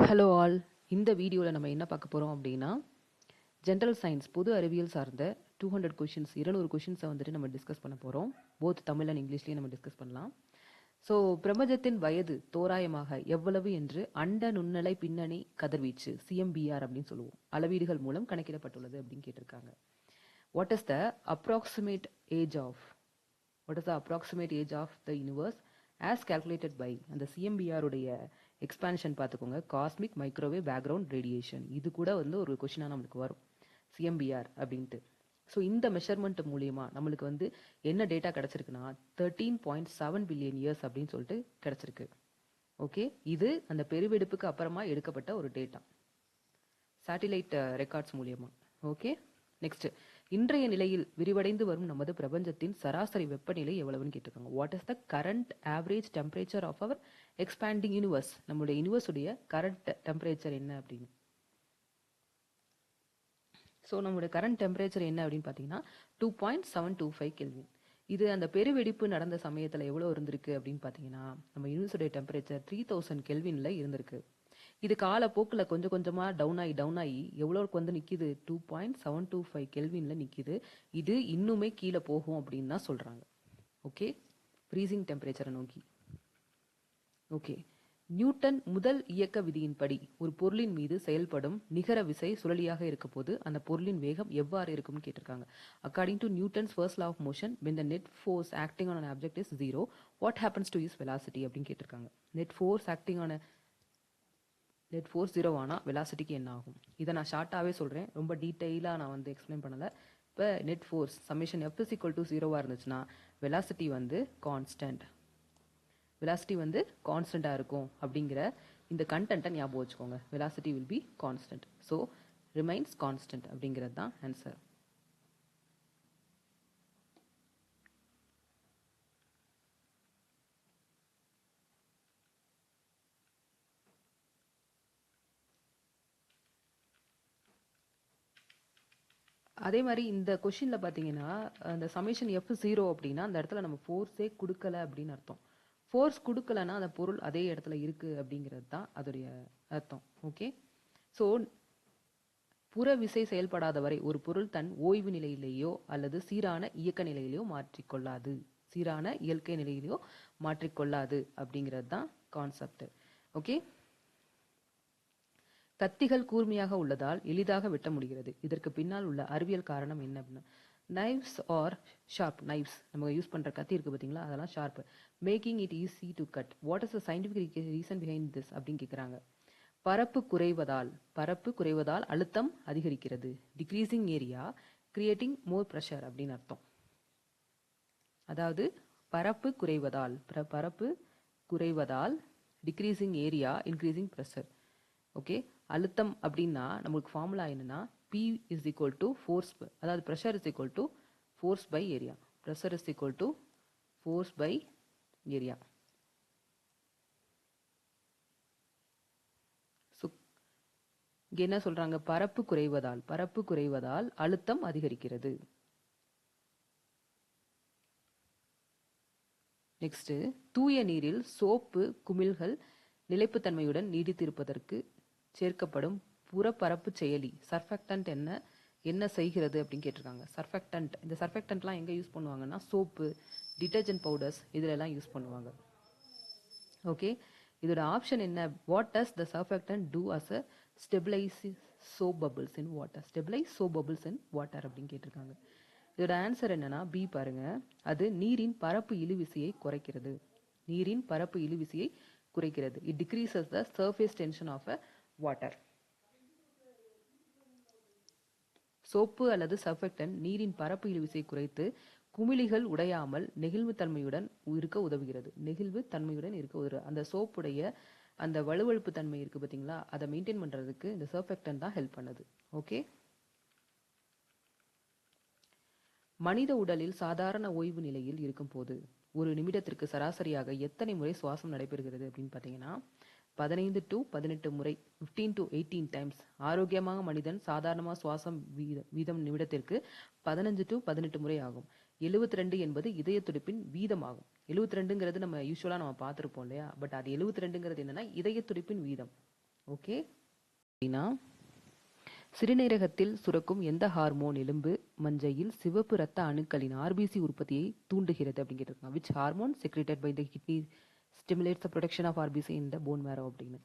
Hello all. இந்த வீடியோவில் நம்ம என்ன பார்க்க போகிறோம் அப்படின்னா, ஜென்ரல் சயின்ஸ் பொது அறிவியல் சார்ந்த 200 கொஷின்ஸ் 200 கொஷின்ஸை வந்துட்டு நம்ம டிஸ்கஸ் பண்ண போகிறோம். போத் தமிழ் அண்ட் இங்கிலீஷ்லேயும் நம்ம டிஸ்கஸ் பண்ணலாம். ஸோ பிரபஞ்சத்தின் வயது தோராயமாக எவ்வளவு என்று அண்ட நுண்ணலை பின்னணி கதிர்வீச்சு CMBR அப்படின்னு சொல்லுவோம் அளவீடுகள் மூலம் கணக்கிடப்பட்டுள்ளது அப்படின்னு கேட்டிருக்காங்க. What is the approximate age of the universe as calculated by அந்த CMBR உடைய எக்ஸ்பான்ஷன் பார்த்துக்கோங்க, காஸ்மிக் மைக்ரோவேவ் பேக்ரவுண்ட் ரேடியேஷன். இது கூட வந்து ஒரு கொஷினாக நம்மளுக்கு வரும் CMBR அப்படின்ட்டு. ஸோ இந்த மெஷர்மெண்ட் மூலியமா நம்மளுக்கு வந்து என்ன டேட்டா கிடைச்சிருக்குன்னா 13.7 பில்லியன் இயர்ஸ் அப்படின்னு சொல்லிட்டு கிடைச்சிருக்கு. ஓகே, இது அந்த பெருவெடுப்புக்கு அப்புறமா எடுக்கப்பட்ட ஒரு டேட்டா சேட்டிலைட் ரெக்கார்ட்ஸ் மூலியமா. ஓகே, நெக்ஸ்ட், இன்றைய நிலையில் விரிவடைந்து வரும் நமது பிரபஞ்சத்தின் சராசரி வெப்பநிலை எவ்வளவுன்னு கேட்டிருக்காங்க. What is the current average temperature of our expanding universe? நம்மளுடைய யூனிவர்ஸ் உடைய கரண்ட் டெம்பரேச்சர் என்ன அப்படின்னு. ஸோ நம்மளுடைய கரண்ட் டெம்பரேச்சர் என்ன அப்படின்னு பார்த்தீங்கன்னா 2.725 கெல்வின். இது அந்த பெருவெடிப்பு நடந்த சமயத்தில் எவ்வளோ இருந்திருக்கு அப்படின்னு பார்த்தீங்கன்னா, நம்ம யூனிவர்ஸுடைய டெம்பரேச்சர் 3000 கெல்வின்ல இருந்திருக்கு. இது காலப்போக்கில் கொஞ்சம் கொஞ்சமாக டவுன் ஆகி எவ்வளோக்கு வந்து நிற்கிது? 2.725 கெல்வின்ல நிற்கிது. இது இன்னுமே கீழே போகும் அப்படின்னு தான் சொல்கிறாங்க. ஓகே, ஃப்ரீசிங் டெம்பரேச்சரை நோக்கி. ஓகே, நியூட்டன் முதல் இயக்க விதியின்படி ஒரு பொருளின் மீது செயல்படும் நிகர விசை சுழலியாக இருக்க போது அந்த பொருளின் வேகம் எவ்வாறு இருக்கும்னு கேட்டிருக்காங்க. According to Newton's first law of motion, when the net force acting on an object is 0, what happens to its velocity அப்படின்னு கேட்டிருக்காங்க. நெட் ஃபோர்ஸ் 0 ஆனால் வெலாசிட்டிக்கு என்ன ஆகும்? இதை நான் ஷார்ட்டாகவே சொல்கிறேன், ரொம்ப டீட்டெயிலாக நான் வந்து எக்ஸ்பிளைன் பண்ணலை. இப்போ நெட் ஃபோர்ஸ் சம்மேஷன் F = 0 இருந்துச்சுன்னா வெலாசிட்டி வந்து கான்ஸ்டண்ட்டாக இருக்கும் அப்படிங்கிற இந்த கண்டென்ட்டை ஞாபகம் வச்சுக்கோங்க. Velocity will be constant, so remains constant அப்படிங்கிறது தான் ஆன்சர். அதே மாதிரி இந்த கொஷினில் பார்த்தீங்கன்னா, அந்த சமேஷன் F0 அப்படின்னா அந்த இடத்துல நம்ம ஃபோர்ஸே கொடுக்கல அப்படின்னு அர்த்தம். ஃபோர்ஸ் கொடுக்கலன்னா அந்த பொருள் அதே இடத்துல இருக்கு அப்படிங்கிறது தான் அதோடைய அர்த்தம். ஓகே, ஸோ புற விசை செயல்படாத வரை ஒரு பொருள் தன் ஓய்வு நிலையிலேயோ அல்லது சீரான இயற்கை நிலையிலேயோ மாற்றிக்கொள்ளாது அப்படிங்கிறது தான் கான்செப்ட். ஓகே, கத்திகள் கூர்மையாக உள்ளதால் எளிதாக வெட்ட முடிகிறது. இதற்கு பின்னால் உள்ள அறிவியல் காரணம் என்ன அப்படின்னா, நைவ்ஸ் ஆர் ஷார்ப். நைவ்ஸ் நம்ம யூஸ் பண்ணுற கத்தி இருக்குது பார்த்தீங்களா, அதெல்லாம் sharp, making it easy to cut. What is the scientific reason behind this அப்படின்னு கேட்குறாங்க. பரப்பு குறைவதால் அழுத்தம் அதிகரிக்கிறது. Decreasing area creating more pressure அப்படின்னு அர்த்தம். அதாவது பரப்பு குறைவதால் decreasing area increasing pressure. Okay, அழுத்தம் அப்படின்னா நம்மளுக்கு ஃபார்முலா என்னன்னா P = ஃபோர்ஸ், அதாவது pressure = force by area. So இங்கே என்ன சொல்றாங்க? பரப்பு குறைவதால் அழுத்தம் அதிகரிக்கிறது. நெக்ஸ்ட், தூய நீரில் சோப்பு குமிழ்கள் நிலைப்புத்தன்மையுடன் நீடித்திருப்பதற்கு சேர்க்கப்படும் புறப்பரப்பு செயலி சர்ஃபெக்டன்ட் என்ன செய்கிறது அப்படின்னு கேட்டிருக்காங்க. சர்ஃபெக்டன்ட், இந்த சர்ஃபெக்டன்ட்லாம் எங்கே யூஸ் பண்ணுவாங்கன்னா சோப்பு, டிட்டர்ஜென்ட் பவுடர்ஸ் இதிலெல்லாம் யூஸ் பண்ணுவாங்க. ஓகே, இதோட ஆப்ஷன் என்ன? What does the surfactant do as a stabilise soap bubbles in water அப்படின்னு கேட்டிருக்காங்க. இதோட ஆன்சர் என்னன்னா பி பாருங்க, அது நீரின் பரப்பு இழுவிசையை குறைக்கிறது. It decreases the surface tension of a water. Soap அல்லது சர்ஃபெக்டன்ட் நீரின் பரப்பு இழுவிசையை குறைத்து குமிழிகள் உடையாமல் நெகிழ்வுத்தன்மையுடன் இருக்க உதவுகிறது. அந்த சோப்புடைய அந்த வழுவழுப்பு தன்மை இருக்கு பார்த்தீங்களா, அதை மெயின்டைன் பண்றதுக்கு இந்த சர்ஃபெக்டன்ட் தான் ஹெல்ப் பண்ணுது. ஓகே, மனித உடலில் சாதாரண ஓய்வு நிலையில் இருக்கும் போது ஒரு நிமிடத்திற்கு சராசரியாக எத்தனை முறை சுவாசம் நடைபெறுகிறது அப்படின்னு பார்த்தீங்கன்னா 15 to 18 முறை, 15 to 18 டைம்ஸ். ஆரோக்கியமாக மனிதன் சாதாரணமாக சுவாசம் வீதம் நிமிடத்திற்கு 15 to 18 முறை ஆகும். 72 என்பது இதய துடிப்பின் வீதம் ஆகும். 72ங்கிறது நம்ம யூஸ்வலாக பார்த்துருப்போம் இல்லையா, பட் அது 72ங்கிறது என்னன்னா இதய துடிப்பின் வீதம். ஓகே, அப்படின்னா சிறுநீரகத்தில் சுரக்கும் எந்த ஹார்மோன் எலும்பு மஞ்சையில் சிவப்பு இரத்த அணுக்களின் ஆர்பிசி உற்பத்தியை தூண்டுகிறது அப்படின்னு கேட்டிருக்காங்க. Which hormone secreted by the kidney stimulates the production of RBC in the bone marrow அப்படின்னு.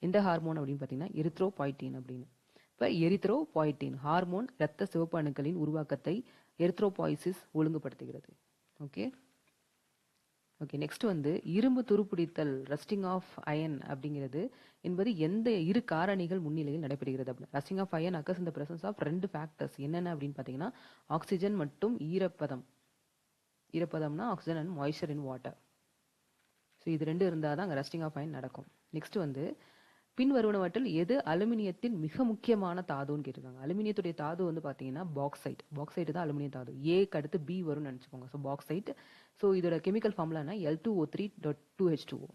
எந்த ஹார்மோன் அப்படின்னு பார்த்தீங்கன்னா எரித்ரோபாய்டின் அப்படின்னு. இப்போ எரித்ரோபாய்டின் ஹார்மோன் இரத்த சிவப்பு அணுக்களின் உருவாக்கத்தை எரித்ரோபாய்சிஸ் ஒழுங்குபடுத்துகிறது. ஓகே ஓகே நெக்ஸ்ட் வந்து இரும்பு துருப்பிடித்தல் ரஸ்டிங் ஆஃப் அயன் அப்படிங்கிறது என்பது எந்த இரு காரணிகள் முன்னிலையில் நடைபெறுகிறது அப்படின்னு. ரஸ்டிங் ஆஃப் அயன் அக்கர்ஸ் இந்த பிரசன்ஸ் ஆஃப் 2 ஃபேக்டர்ஸ் என்னென்ன அப்படின்னு பார்த்தீங்கன்னா ஆக்சிஜன் மற்றும் ஈரப்பதம். ஈரப்பதம்னா oxygen and moisture in water. So இது 2 இருந்தால் தான் அங்கே ரஸ்டிங் ஆஃப் அயன் நடக்கும். நெக்ஸ்ட் வந்து பின் வருவனவற்றில் எது அலுமினியத்தின் மிக முக்கியமான தாதுன்னு கேட்டிருக்காங்க. அலுமினியத்துடைய தாது வந்து பார்த்தீங்கன்னா பாக்சைட். பாக்சைட் தான் அலுமினியம் தாது. ஏக்கு அடுத்து பி வரும்னு நினச்சிக்கோங்க. So bauxite. ஸோ இதோட கெமிக்கல் ஃபார்முலானா Al2O3.2H2O.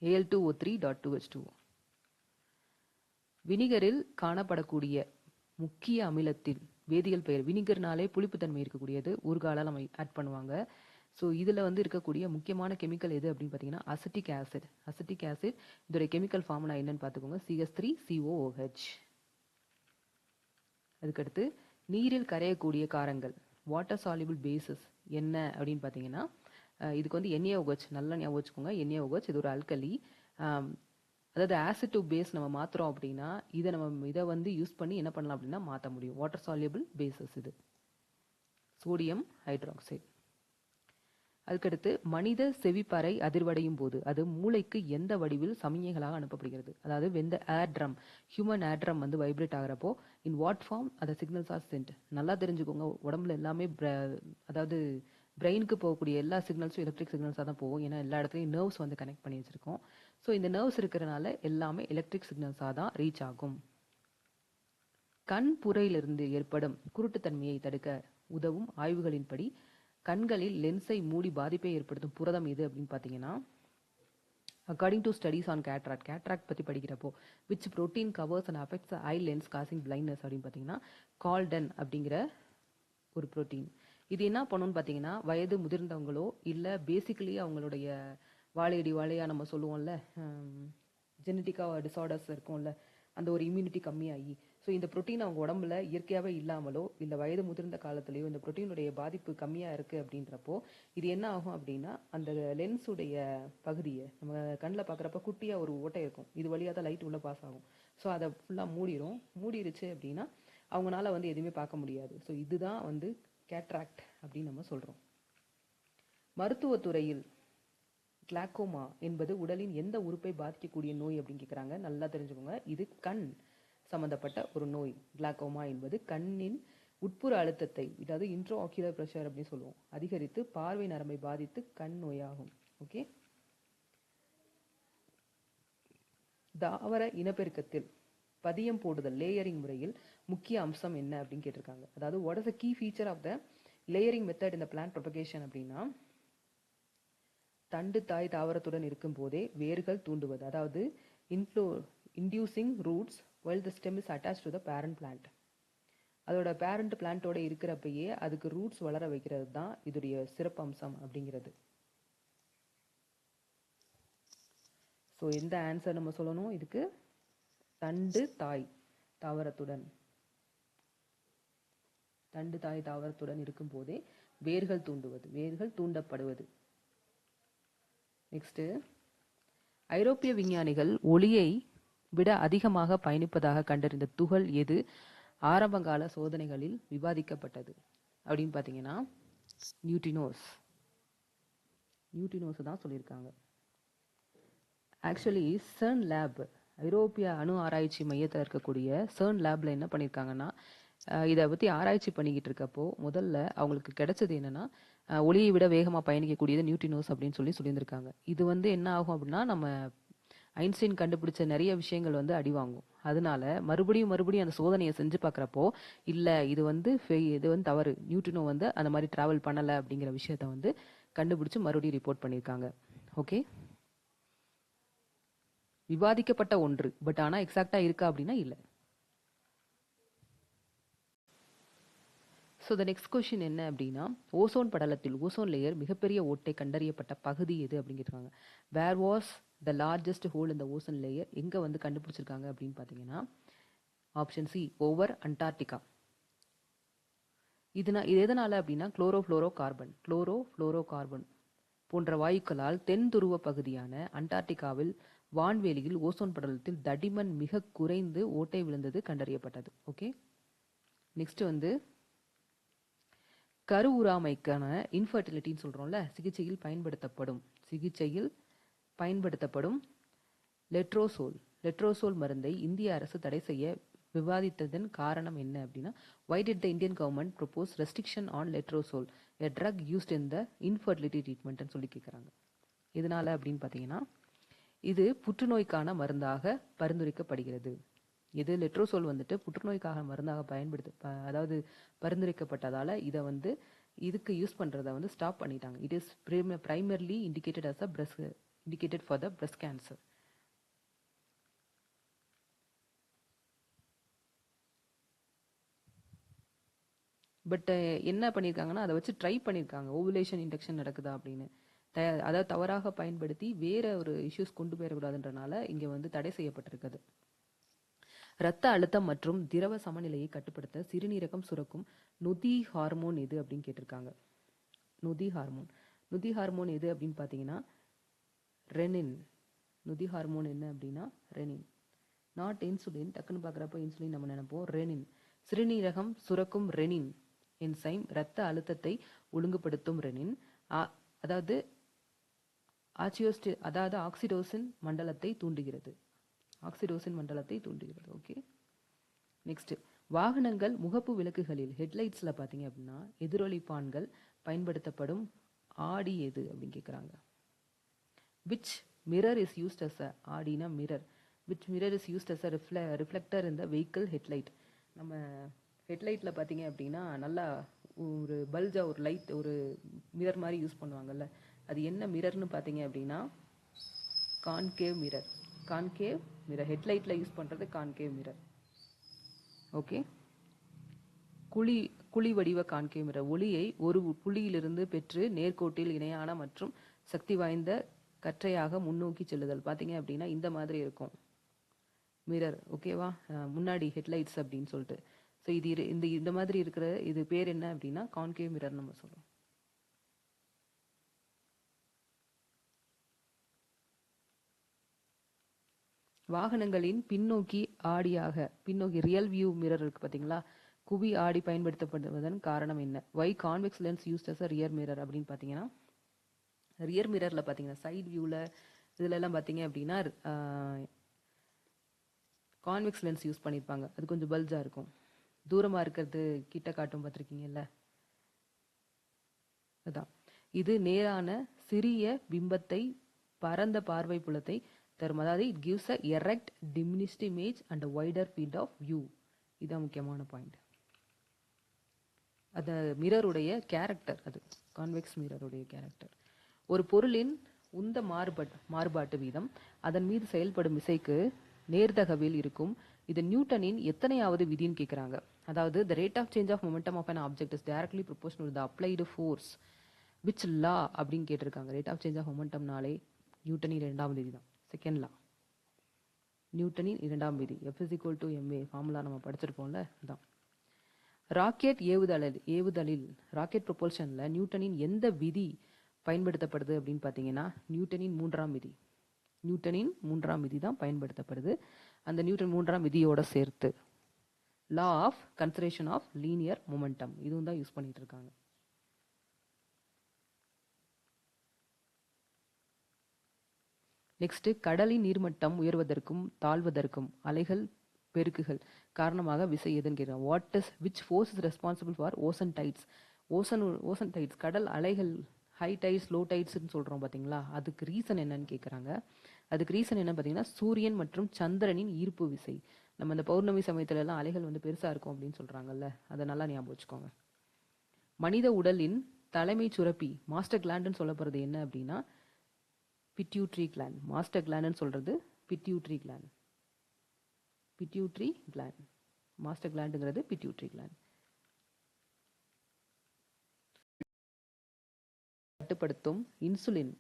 Al2O3.2H2O. வினிகரில் காணப்படக்கூடிய முக்கிய அமிலத்தின் வேதியியல் பெயர். வினிகர்னாலே புளிப்புத்தன்மை இருக்கக்கூடியது. ஊறுகால நம்ம ஆட் பண்ணுவாங்க. ஸோ இதில் வந்து இருக்கக்கூடிய முக்கியமான கெமிக்கல் எது அப்படின்னு பார்த்தீங்கன்னா அசிட்டிக் ஆசிட். அசிட்டிக் ஆசிட் இதோடைய கெமிக்கல் ஃபார்முலா என்னன்னு பார்த்துக்கோங்க. CH3COOH. அதுக்கடுத்து நீரில் கரையக்கூடிய காரங்கள் வாட்டர் சால்யூபிள் பேசஸ் என்ன அப்படின்னு பார்த்தீங்கன்னா இதுக்கு வந்து NaOH நல்லா ஞாபகம் வச்சுக்கோங்க. NaOH இது ஒரு அல்கலி. அதாவது ஆசிட் டு பேஸ் நம்ம மாற்றுறோம் அப்படின்னா இதை வந்து யூஸ் பண்ணி என்ன பண்ணலாம் அப்படின்னா மாற்ற முடியும். வாட்டர் சால்யூபிள் பேசஸ் இது. Sodium hydroxide. அதுக்கடுத்து மனித செவிப்பறை அதிர்வடையும் போது அது மூளைக்கு எந்த வடிவில் சமிஞைகளாக அனுப்பப்படுகிறது. அதாவது வெந்த ஏர்ட்ரம் ஹியூமன் ஏர்ட்ரம் வந்து வைப்ரேட் ஆகிறப்போ இன் வாட் ஃபார்ம் அதை சிக்னல்ஸ் ஆர் சென்ட். நல்லா தெரிஞ்சுக்கோங்க. உடம்புல எல்லாமே அதாவது பிரெயினுக்கு போகக்கூடிய எல்லா சிக்னல்ஸும் எலக்ட்ரிக் சிக்னல்ஸாக தான் போகும். ஏன்னா எல்லா இடத்துலையும் நர்வ்ஸ் வந்து கனெக்ட் பண்ணி வச்சுருக்கோம். ஸோ இந்த நர்வ்ஸ் இருக்கிறனால எல்லாமே எலக்ட்ரிக் சிக்னல்ஸாக தான் ரீச் ஆகும். கண் புரையிலிருந்து ஏற்படும் குருட்டுத்தன்மையை தடுக்க உதவும் ஆய்வுகளின்படி கண்களில் லென்ஸை மூடி பாதிப்பை ஏற்படுத்தும் புரதம் எது அப்படின்னு பார்த்தீங்கன்னா according to studies on cataract. Cataract பற்றி படிக்கிறப்போ which protein covers and affects I lens causing blindness அப்படின்னு பார்த்தீங்கன்னா கால்டன் அப்படிங்கிற ஒரு ப்ரோட்டீன். இது என்ன பண்ணுன்னு பார்த்தீங்கன்னா வயது முதிர்ந்தவங்களோ இல்லை பேசிக்கலி அவங்களுடைய வாழையாக நம்ம சொல்லுவோம்ல ஜெனட்டிக்காக டிஸார்டர்ஸ் இருக்கும்ல அந்த ஒரு இம்யூனிட்டி கம்மியாகி ஸோ இந்த ப்ரோட்டீன் அவங்க உடம்புல இயற்கையாகவே இல்லாமலோ இல்லை வயது முதிர்ந்த காலத்துலேயோ இந்த ப்ரோட்டீனுடைய பாதிப்பு கம்மியாக இருக்குது அப்படின்றப்போ இது என்ன ஆகும் அப்படின்னா அந்த லென்ஸுடைய பகுதியை நம்ம கண்ணில் பார்க்குறப்ப குட்டியாக ஒரு ஓட்டை இருக்கும். இது வழியாக தான் லைட் உள்ளே பாஸ் ஆகும். ஸோ அதை ஃபுல்லாக மூடிருச்சு அப்படின்னா அவங்களால வந்து எதுவுமே பார்க்க முடியாது. ஸோ இதுதான் வந்து கேட்ராக்ட் அப்படின்னு நம்ம சொல்கிறோம். மருத்துவத்துறையில் கிளாக்கோமா என்பது உடலின் எந்த உறுப்பை பாதிக்கக்கூடிய நோய் அப்படின்னு கேட்குறாங்க. நல்லா தெரிஞ்சுக்கோங்க. இது கண் சம்பந்தப்பட்ட ஒரு நோய். கிளாக்கோமா என்பது கண்ணின் உட்புற அழுத்தத்தை அதாவது இன்ட்ரோ ஆக்யூலர் ப்ரெஷர் அப்படின்னு சொல்லுவோம் அதிகரித்து பார்வை நரம்பை பாதித்து கண் நோயாகும். ஓகே. தாவர இனப்பெருக்கத்தில் பதியம் போடுதல் லேயரிங் முறையில் முக்கிய அம்சம் என்ன அப்படின்னு கேட்டிருக்காங்க. அதாவது what is the key feature of the layering method இந்த பிளான்ட் ப்ரொபகேஷன் அப்படின்னா தண்டு தாய் தாவரத்துடன் இருக்கும் போதே வேர்கள் தூண்டுவது. அதாவது inducing roots while the stem is attached to the parent plant. அதோட பேரண்ட் பிளான்ட்டோட இருக்கிறப்பயே அதுக்கு ரூட்ஸ் வளர வைக்கிறது தான் இதோடைய சிறப்பம்சம் அப்படிங்கிறது. ஸோ எந்த ஆன்சர் நம்ம சொல்லணும் இதுக்கு? தண்டு தாய் தாவரத்துடன் இருக்கும் போதே வேர்கள் தூண்டப்படுவது. நெக்ஸ்ட், ஐரோப்பிய விஞ்ஞானிகள் ஒளியை விட அதிகமாக பயணிப்பதாக கண்டறிந்த துகள் எது ஆரம்பகால சோதனைகளில் விவாதிக்கப்பட்டது அப்படின்னு பார்த்தீங்கன்னா நியூட்ரினோஸ் தான் சொல்லியிருக்காங்க. ஆக்சுவலி CERN லேப் ஐரோப்பிய அணு ஆராய்ச்சி மையத்தில் இருக்கக்கூடிய CERN லேப்ல என்ன பண்ணியிருக்காங்கன்னா இதை பற்றி ஆராய்ச்சி பண்ணிக்கிட்டு இருக்கப்போ முதல்ல அவங்களுக்கு கிடைச்சது என்னன்னா ஒளியை விட வேகமாக பயணிக்கக்கூடியது நியூட்ரினோஸ் அப்படின்னு சொல்லியிருந்திருக்காங்க. இது வந்து என்ன ஆகும் அப்படின்னா நம்ம ஐன்ஸ்டைன் கண்டுபிடிச்ச நிறைய விஷயங்கள் வந்து அடி வாங்கும். அதனால மறுபடியும் அந்த சோதனையை செஞ்சு பார்க்குறப்போ இல்லை இது வந்து தவறு, நியூட்ரினோ வந்து அந்த மாதிரி ட்ராவல் பண்ணலை அப்படிங்கிற விஷயத்த வந்து கண்டுபிடிச்சு மறுபடியும் ரிப்போர்ட் பண்ணியிருக்காங்க. ஓகே. விவாதிக்கப்பட்ட ஒன்று பட் ஆனால் எக்ஸாக்டாக இருக்கா அப்படின்னா இல்லை. ஸோ த நெக்ஸ்ட் கொஸ்டின் என்ன அப்படின்னா ஓசோன் படலத்தில் ஓசோன் லேயர் மிகப்பெரிய ஓட்டை கண்டறியப்பட்ட பகுதி எது அப்படிங்கிறாங்க. Where was the largest hole இந்த ஓசன் லேயர் எங்கே வந்து கண்டுபிடிச்சிருக்காங்க அப்படின்னு பார்த்தீங்கன்னா ஆப்ஷன் சி, ஓவர் அண்டார்டிகா. இது எதனால அப்படின்னா குளோரோஃப்ளோரோகார்பன் போன்ற வாயுக்களால் தென் துருவ பகுதியான அண்டார்டிகாவில் வான்வெளியில் ஓசோன் படலத்தில் தடிமன் மிக குறைந்து ஓட்டை விழுந்தது கண்டறியப்பட்டது. ஓகே, நெக்ஸ்ட் வந்து கருவுறாமைக்கான இன்ஃபர்டிலிட்டின்னு சொல்கிறோம்ல, சிகிச்சையில் பயன்படுத்தப்படும் லெட்ரோசோல் மருந்தை இந்திய அரசு தடை செய்ய விவாதித்ததன் காரணம் என்ன அப்படின்னா, why did the Indian government propose restriction on letrozole, a drug used in the infertility treatment ன்னு சொல்லி கேட்குறாங்க. இதனால அப்படின்னு பார்த்தீங்கன்னா, இது புற்றுநோய்க்கான மருந்தாக பரிந்துரைக்கப்படுகிறது. இது லெட்ரோசோல் வந்துட்டு புற்றுநோய்க்காக மருந்தாக அதாவது பரிந்துரைக்கப்பட்டதால இதை வந்து இதுக்கு யூஸ் பண்ணுறதை வந்து ஸ்டாப் பண்ணிட்டாங்க. It is primarily indicated for the breast cancer. But என்ன பண்ணியிருக்காங்கன்னா, அதை வச்சு ட்ரை பண்ணியிருக்காங்க, ஓவுலேஷன் இண்டக்ஷன் நடக்குதா அப்படின்னு. அதாவது தவறாக பயன்படுத்தி வேற ஒரு இஷ்யூஸ் கொண்டு போயிடக்கூடாதுன்றனால இங்கே வந்து தடை செய்யப்பட்டிருக்குது. இரத்த அழுத்தம் மற்றும் திரவ சமநிலையை கட்டுப்படுத்த சிறுநீரகம் சுரக்கும் நொதி ஹார்மோன் எது அப்படின்னு கேட்டிருக்காங்க. நொதி ஹார்மோன் எது அப்படின்னு பார்த்தீங்கன்னா ரெனின். நொதி ஹார்மோன் என்ன அப்படின்னா ரெனின், நாட் இன்சுலின். டக்குன்னு பார்க்குறப்ப இன்சுலின் நம்ம நினைப்போம், ரெனின். சிறுநீரகம் சுரக்கும் ரெனின் என்சைம் இரத்த அழுத்தத்தை ஒழுங்குபடுத்தும் ரெனின், அதாவது ஆக்சிடோசின் மண்டலத்தை தூண்டுகிறது. ஓகே, நெக்ஸ்ட் வாகனங்கள் முகப்பு விளக்குகளில் ஹெட்லைட்ஸில் பார்த்தீங்க அப்படின்னா எதிரொலிப்பான்கள் பயன்படுத்தப்படும் ஆடி எது அப்படின்னு கேட்குறாங்க. Which mirror is used as a ஆடினா mirror. Which mirror is used as a reflector in the vehicle headlight. நம்ம ஹெட்லைட்டில் பார்த்தீங்க அப்படின்னா நல்லா ஒரு பல்ஜா ஒரு லைட் ஒரு மிரர் மாதிரி யூஸ் பண்ணுவாங்கல்ல, அது என்ன மிரர்னு பார்த்தீங்க அப்படின்னா கான்கேவ் மிரர். ஹெட்லைட்டில் யூஸ் பண்ணுறது கான்கேவ் மிரர். ஓகே, குழி வடிவ கான்கேவ் மிரர் ஒளியை ஒரு புள்ளியிலிருந்து பெற்று நேர்கோட்டில் இணையான மற்றும் சக்தி வாய்ந்த கற்றையாக முன்னோக்கி செல்லுதல். பார்த்தீங்க அப்படின்னா இந்த மாதிரி இருக்கும் மிரர். ஓகேவா, முன்னாடி ஹெட்லைட்ஸ் அப்படின்னு சொல்லிட்டு. ஸோ இது இந்த மாதிரி இருக்கிற இது பேர் என்ன அப்படின்னா கான்கேவ் மிரர் நம்ம சொல்றோம். வாகனங்களின் பின்னோக்கி ரியல் வியூ மிரர் இருக்கு பார்த்தீங்களா, குவி ஆடி பயன்படுத்தப்படுவதன் காரணம் என்ன? Why convex lens used as a rear mirror அப்படின்னு பார்த்தீங்கன்னா, ரியர் மிரரில் பார்த்தீங்கன்னா சைட் வியூவில் இதுலலாம் பார்த்தீங்க அப்படின்னா கான்வெக்ஸ் லென்ஸ் யூஸ் பண்ணியிருப்பாங்க. அது கொஞ்சம் பல்ஜாக இருக்கும், தூரமாக இருக்கிறது கிட்ட காட்டும், பார்த்துருக்கீங்கல்ல, அதுதான். இது நேரான சிறிய பிம்பத்தை பரந்த பார்வை புலத்தை தரும். அதாவது it gives a erect diminished image and a wider field of view. இதுதான் முக்கியமான பாயிண்ட். அந்த மிரருடைய கேரக்டர், அது கான்வெக்ஸ் மிரருடைய கேரக்டர். ஒரு பொருளின் உந்த மாறுபாட்டு வீதம் அதன் மீது செயல்படும் விசைக்கு நேர்தகவில் இருக்கும். இது நியூட்டனின் எத்தனையாவது விதின்னு கேட்குறாங்க. அதாவது the rate of change of momentum of an object is directly proportional to the applied force which law அப்படின்னு கேட்டிருக்காங்க. ரேட் ஆஃப் சேஞ்ச் ஆஃப் மொமெண்டம்னாலே நியூட்டனின் 2ஆம் விதி தான், செகண்ட் லா. நியூட்டனின் 2ஆம் விதி, F is equal to ma formula நம்ம படிச்சிருப்போம்ல, இதுதான். ராக்கெட் ஏவுதலில் ராக்கெட் ப்ரொபல்ஷனில் நியூட்டனின் எந்த விதி பயன்படுத்தப்படுது அப்படின்னு பார்த்தீங்கன்னா நியூட்டனின் 3ஆம் விதி தான் பயன்படுத்தப்படுது. அந்த நியூட்டன் 3ஆம் விதியோட சேர்த்து law of conservation of linear momentum இதுவும் தான் யூஸ் பண்ணிட்டு இருக்காங்க. நெக்ஸ்ட், கடலின் நீர்மட்டம் உயர்வதற்கும் தாழ்வதற்கும் அலைகள் பெருக்குகள் காரணமாக விசை எதுன்னு கேட்குறாங்க. Which force is responsible for ocean tides? Ocean tides கடல் அலைகள் ஹை டைட்ஸ் லோ டைட்ஸ்ன்னு சொல்கிறோம் பார்த்தீங்களா, அதுக்கு ரீசன் என்னன்னு கேட்குறாங்க. அதுக்கு ரீசன் என்ன பார்த்தீங்கன்னா சூரியன் மற்றும் சந்திரனின் ஈர்ப்பு விசை. நம்ம இந்த பௌர்ணமி சமயத்துலலாம் அலைகள் வந்து பெருசாக இருக்கும் அப்படின்னு சொல்கிறாங்கல்ல, அதை நல்லா ஞாபகம் வச்சுக்கோங்க. மனித உடலின் தலைமை சுரப்பி மாஸ்டர் கிளாண்டுன்னு சொல்லப்படுறது என்ன அப்படின்னா பிட்யூட்ரி கிளாண்ட். மாஸ்டர் கிளாண்டுன்னு சொல்கிறது பிட்யூட்ரி கிளாண்ட். மாஸ்டர் கிளாண்டுங்கிறது பிட்யூட்ரி கிளாண்ட். கட்டுப்படுத்தும் இன்சுலின்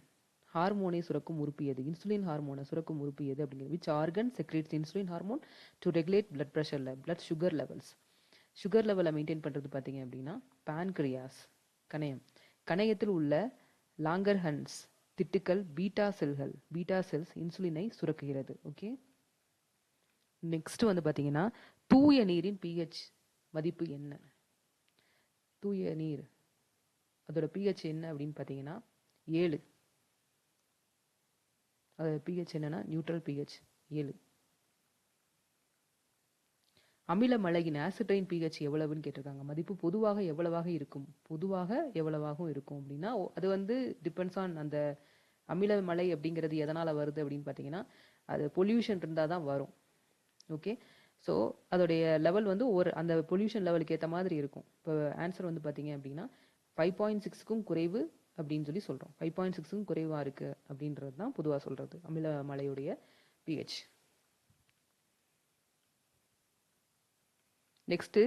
ஹார்மோனை சுரக்கும் உறுப்பு எது? இன்சுலின் ஹார்மோனை சுரக்கும் உறுப்பு எது அப்படிங்கிறது. Which organ secretes insulin hormone to regulate blood pressure blood sugar levels. Sugar லெவலை மெயின்டைன் பண்ணுறது பார்த்தீங்க அப்படின்னா பான்கிரியாஸ், கணையம். கணையத்தில் உள்ள லாங்கர்ஹன்ஸ் திட்டுக்கள் பீட்டா செல்ஸ் இன்சுலினை சுரக்குகிறது. ஓகே, நெக்ஸ்ட் வந்து பார்த்தீங்கன்னா தூய நீரின் பிஹெச் மதிப்பு என்ன? தூய நீர் அதோட பிஹெச் என்ன அப்படின்னு பார்த்தீங்கன்னா 7. அதோட பிஹெச் என்னன்னா நியூட்ரல் பிஹெச் 7. அமில மழையின் ஆசிட்ரைன் பிஹெச் எவ்வளவுன்னு கேட்டிருக்காங்க. மதிப்பு பொதுவாக எவ்வளவாக இருக்கும்? பொதுவாக எவ்வளவாகவும் இருக்கும் அப்படின்னா அது வந்து டிபெண்ட்ஸ் ஆன் அந்த அமில மழை அப்படிங்கிறது எதனால் வருது அப்படின்னு பார்த்தீங்கன்னா அது பொல்யூஷன் இருந்தால் தான் வரும். ஓகே, ஸோ அதோடைய லெவல் வந்து அந்த பொல்யூஷன் லெவலுக்கு ஏற்ற மாதிரி இருக்கும். இப்போ ஆன்சர் வந்து பார்த்தீங்க அப்படின்னா 5.6க்கும் குறைவு அப்படின்னு சொல்லி சொல்கிறோம். 5.6க்கும் குறைவாக இருக்குது அப்படின்றது தான் பொதுவாக சொல்கிறது அமில மழையுடைய பிஹெச். நெக்ஸ்ட்டு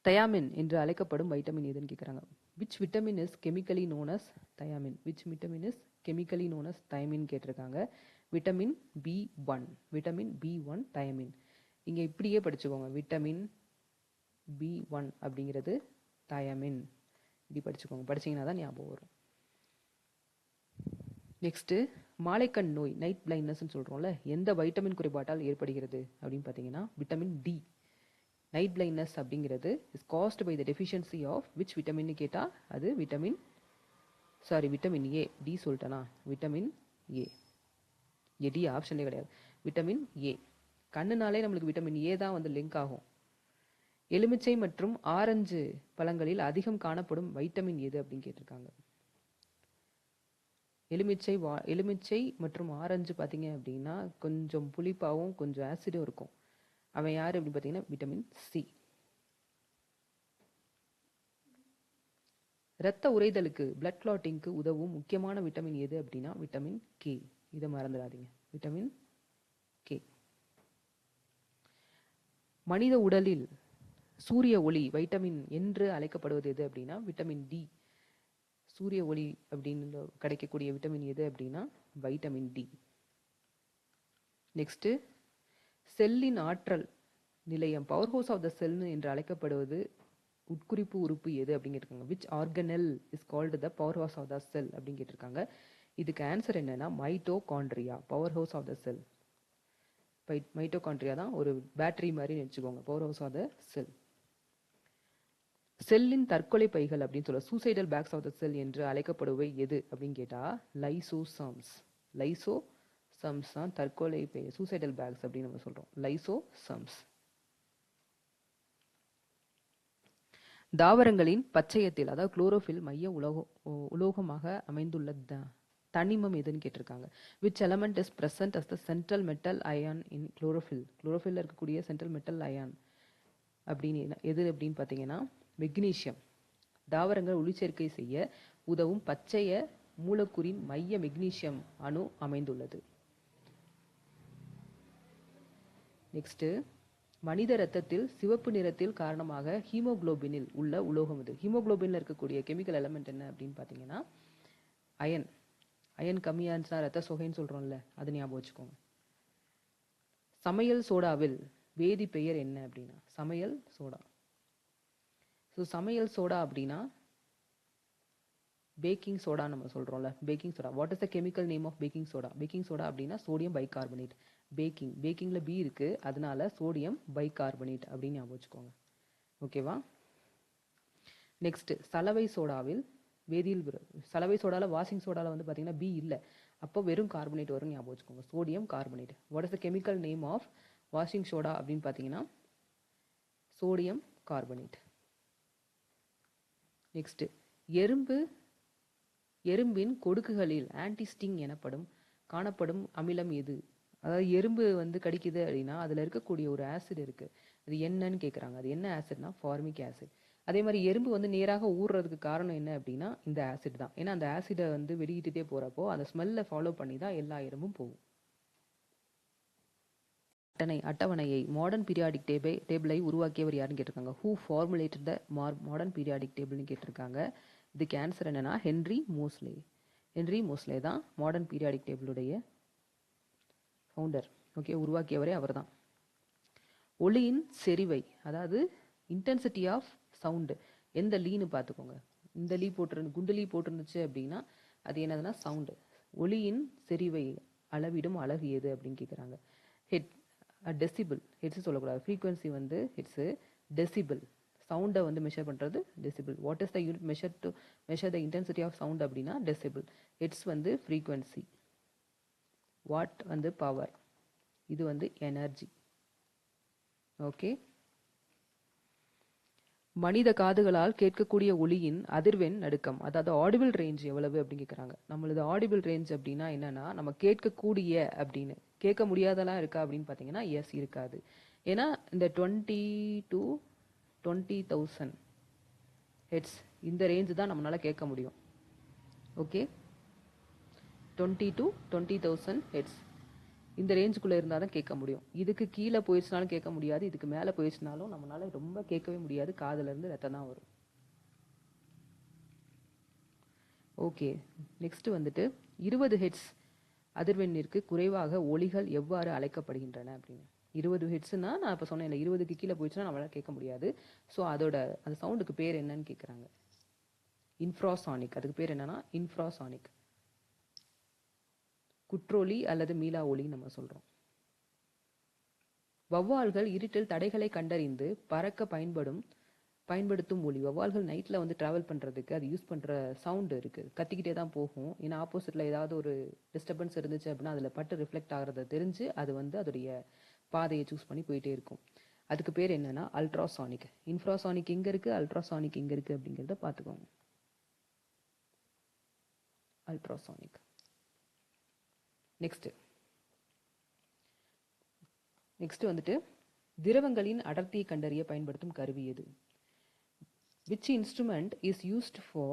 தயாமின் என்று அழைக்கப்படும் வைட்டமின் எதுன்னு கேட்குறாங்க. Which vitamin is chemically known as thiamine? Which vitamin is chemically known as thiamine கேட்டிருக்காங்க. Vitamin B1, vitamin B1 thiamine. இங்கே இப்படியே படிச்சுக்கோங்க, விட்டமின் B1 அப்படிங்கிறது தயமின், இப்படி படிச்சுக்கோங்க. படிச்சிங்கன்னா தான் ஞாபகம் வரும். நெக்ஸ்ட்டு மாலைக்கண் நோய், நைட் பிளைண்ட்னஸ்ன்னு சொல்கிறோம்ல, எந்த வைட்டமின் குறைபாட்டால் ஏற்படுகிறது அப்படின்னு பார்த்தீங்கன்னா விட்டமின் டி. நைட் பிளைண்ட்னஸ் அப்படிங்கிறது is caused by the deficiency of which விட்டமின்னு கேட்டால் அது விட்டமின் ஏ. டி சொல்லிட்டேனா? Vitamin A. டி ஆப்ஷன்லேயே கிடையாது, விட்டமின் ஏ. கண்ணுனாலே நம்மளுக்கு விட்டமின் ஏ தான் வந்து லிங்க் ஆகும். எலுமிச்சை மற்றும் ஆரஞ்சு பழங்களில் அதிகம் காணப்படும் வைட்டமின் எது அப்படின்னு கேட்டிருக்காங்க. எலுமிச்சை மற்றும் ஆரஞ்சு பார்த்தீங்க அப்படின்னா கொஞ்சம் புளிப்பாகவும் கொஞ்சம் ஆசிடும் இருக்கும். அவன் யார் அப்படின்னு பார்த்தீங்கன்னா விட்டமின் சி. இரத்த உறைதலுக்கு பிளட் கிளாட்டிங்க்கு உதவும் முக்கியமான விட்டமின் எது அப்படின்னா விட்டமின் கே. இதை மறந்துடாதீங்க, விட்டமின் கே. மனித உடலில் சூரிய ஒளி வைட்டமின் என்று அழைக்கப்படுவது எது அப்படின்னா விட்டமின் டி. சூரிய ஒளி அப்படின்னு கிடைக்கக்கூடிய விட்டமின் எது அப்படின்னா வைட்டமின் டி. நெக்ஸ்ட் செல்லின் ஆற்றல் நிலையம், powerhouse of the cell என்று அழைக்கப்படுவது உட்குறிப்பு உறுப்பு எது அப்படின்னு கேட்டிருக்காங்க. Which organelle is called the powerhouse of the cell அப்படின்னு கேட்டிருக்காங்க. இதுக்கு ஆன்சர் என்னன்னா mitochondria, powerhouse of the cell. Mitochondria தான் ஒரு பேட்டரி மாதிரி நினச்சிக்கோங்க, powerhouse of the cell. செல்லின் தற்கொலை பைகள் அப்படின்னு சொல்ல suicidal bags of the cell என்று அழைக்கப்படுவை எது அப்படின்னு கேட்டால் லைசோசம்ஸ். லைசோசம்ஸ் தான் தற்கொலை பை, சூசைடல் பேக்ஸ் அப்படின்னு நம்ம சொல்கிறோம், லைசோசம்ஸ். தாவரங்களின் பச்சையத்தில் அதாவது குளோரோஃபில் மைய உலோகமாக அமைந்துள்ள தனிமம் எதுன்னு கேட்டிருக்காங்க. Which element is present as the central metal ion in chlorophyll? Chlorophyll இருக்கக்கூடிய சென்ட்ரல் மெட்டல் அயான் அப்படின்னு எது அப்படின்னு பார்த்தீங்கன்னா மெக்னீசியம். தாவரங்கள் ஒளிச்சேர்க்கை செய்ய உதவும் பச்சைய மூலக்கூறின் மைய மெக்னீசியம் அணு அமைந்துள்ளது. நெக்ஸ்ட் மனித இரத்தத்தில் சிவப்பு நிறத்தில் காரணமாக ஹீமோகுளோபினில் உள்ள உலோகம் இது. ஹீமோகுளோபின்ல இருக்கக்கூடிய கெமிக்கல் எலமெண்ட் என்ன அப்படின்னு பார்த்தீங்கன்னா அயன். அயன் கம்மியாக இருந்துச்சுன்னா ரத்த சோகைன்னு சொல்கிறோம்ல, அது ஞாபகம் வச்சுக்கோங்க. சமையல் சோடாவில் வேதி பெயர் என்ன அப்படின்னா சமையல் சோடா. ஸோ சமையல் சோடா அப்படின்னா பேக்கிங் சோடா நம்ம சொல்கிறோம்ல, baking soda. What is the chemical name of baking soda? Baking soda அப்படின்னா சோடியம் பைகார்பனேட். பேக்கிங்கில் பி இருக்குது, அதனால சோடியம் பைகார்பனேட் அப்படின்னு ஞாபகம் வச்சுக்கோங்க. ஓகேவா? நெக்ஸ்ட் சலவை சோடாவில் சலவை சோடாவில் வாஷிங் சோடாவில் வந்து பார்த்தீங்கன்னா பி இல்லை, அப்போ வெறும் கார்பனேட் வரும், ஞாபகம் வச்சுக்கோங்க, sodium carbonate. What is the chemical name of washing soda அப்படின்னு பார்த்தீங்கன்னா சோடியம் கார்பனேட். நெக்ஸ்ட் எறும்பின் கொடுக்குகளில் ஆன்டிஸ்டிங் எனப்படும் காணப்படும் அமிலம் எது? அதாவது எறும்பு வந்து கடிக்குது அப்படின்னா அதில் இருக்கக்கூடிய ஒரு ஆசிட் இருக்குது, அது என்னன்னு கேட்குறாங்க. அது என்ன ஆசிட்னா ஃபார்மிக் ஆசிட். அதே மாதிரி எறும்பு வந்து நேராக ஊறுறதுக்கு காரணம் என்ன அப்படின்னா இந்த ஆசிட் தான். ஏன்னா அந்த ஆசிடை வந்து வெளியிட்டுட்டே போகிறப்போ அந்த ஸ்மெல்லை ஃபாலோ பண்ணி தான் எல்லா எறும்பும் போகும். அட்டவணையை மாடர்ன் பீரியாடிக் டேபிளை உருவாக்கியவர் யாருன்னு கேட்டிருக்காங்க. Who formulated the modern periodic டேபிள்னு கேட்டிருக்காங்க. இதுக்கு ஆன்சர் என்னன்னா ஹென்ரி மோஸ்லே. ஹென்றி மோஸ்லே தான் மாடர்ன் பீரியாடிக் டேபிளுடைய ஃபவுண்டர். ஓகே, உருவாக்கியவரே அவர் தான். ஒளியின் செறிவை, அதாவது இன்டென்சிட்டி ஆஃப் சவுண்டு, எந்த லீன்னு பார்த்துக்கோங்க. இந்த லீ போட்டிருந்து குண்டு லீ போட்டிருந்துச்சு அப்படின்னா அது என்னதுன்னா சவுண்டு. ஒளியின் செறிவை அளவிடும் அலகு எது அப்படின்னு கேட்குறாங்க. ஹெட் டெசிபிள், ஹெட்ஸு சொல்லக்கூடாது, ஃப்ரீக்வன்சி வந்து ஹெட்ஸு, டெசிபிள் சவுண்டை வந்து மெஷர் பண்ணுறது decibel. What is the unit measure the intensity of sound அப்படின்னா டெசிபிள். ஹெட்ஸ் வந்து ஃப்ரீக்வன்சி, வாட் வந்து பவர், இது வந்து எனர்ஜி. ஓகே, மனித காதுகளால் கேட்கக்கூடிய ஒளியின் அதிர்வெண் நடுக்கம், அதாவது ஆடிபிள் ரேஞ்ச் எவ்வளவு அப்படின்னு கேட்குறாங்க. நம்மளது ஆடிபிள் ரேஞ்ச் அப்படின்னா என்னன்னா நம்ம கேட்கக்கூடிய அப்படின்னு, கேட்க முடியாதெல்லாம் இருக்கா அப்படின்னு பார்த்தீங்கன்னா எஸ் இருக்காது. ஏன்னா இந்த 20 to 20,000 ஹெட்ஸ் இந்த ரேஞ்சு தான் நம்மளால கேட்க முடியும். ஓகே, 20 to 20,000 ஹெட்ஸ் இந்த ரேஞ்சுக்குள்ளே இருந்தால் தான் கேட்க முடியும். இதுக்கு கீழே போயிடுச்சுனாலும் கேட்க முடியாது, இதுக்கு மேலே போயிடுச்சுனாலும் நம்மளால ரொம்ப கேட்கவே முடியாது, காதுலேருந்து ரத்தம் தான் வரும். ஓகே, நெக்ஸ்ட் வந்துட்டு 20 ஹெட்ஸ் அதிர்வெண்ணிற்கு குறைவாக ஒலிகள் எவ்வாறு அழைக்கப்படுகின்றன அப்படின்னு. 20 ஹெட்ஸ்னா நான் இப்போ சொன்னேன் இல்லை, 20க்கு கீழே போயிடுச்சுன்னா நம்மளால கேட்க முடியாது. ஸோ அந்த சவுண்டுக்கு பேர் என்னன்னு கேட்குறாங்க. இன்ஃப்ராசானிக். அதுக்கு பேர் என்னன்னா இன்ஃப்ராசானிக். குற்றொலி அல்லது மீளா ஒலி நம்ம சொல்கிறோம். வௌவால்கள் இருட்டில் தடைகளை கண்டறிந்து பறக்க பயன்படுத்தும் ஒலி. வௌவால்கள் நைட்டில் வந்து ட்ராவல் பண்ணுறதுக்கு அது யூஸ் பண்ணுற சவுண்டு இருக்குது. கத்திக்கிட்டே தான் போகும். ஏன்னா ஆப்போசிட்டில் ஏதாவது ஒரு டிஸ்டர்பன்ஸ் இருந்துச்சு அப்படின்னா அதில் பட்டு ரிஃப்ளெக்ட் ஆகிறத தெரிஞ்சு அது வந்து அதோடைய பாதையை சூஸ் பண்ணி போயிட்டே இருக்கும். அதுக்கு பேர் என்னன்னா அல்ட்ராசானிக். இன்ஃப்ராசானிக் இங்கே இருக்குது, அல்ட்ராசானிக் இங்கே இருக்குது அப்படிங்கிறத பார்த்துக்கோங்க. அல்ட்ராசானிக். நெக்ஸ்ட் வந்துட்டு திரவங்களின் அடர்த்தியை கண்டறிய பயன்படுத்தும் கருவி எது? Which instrument is used for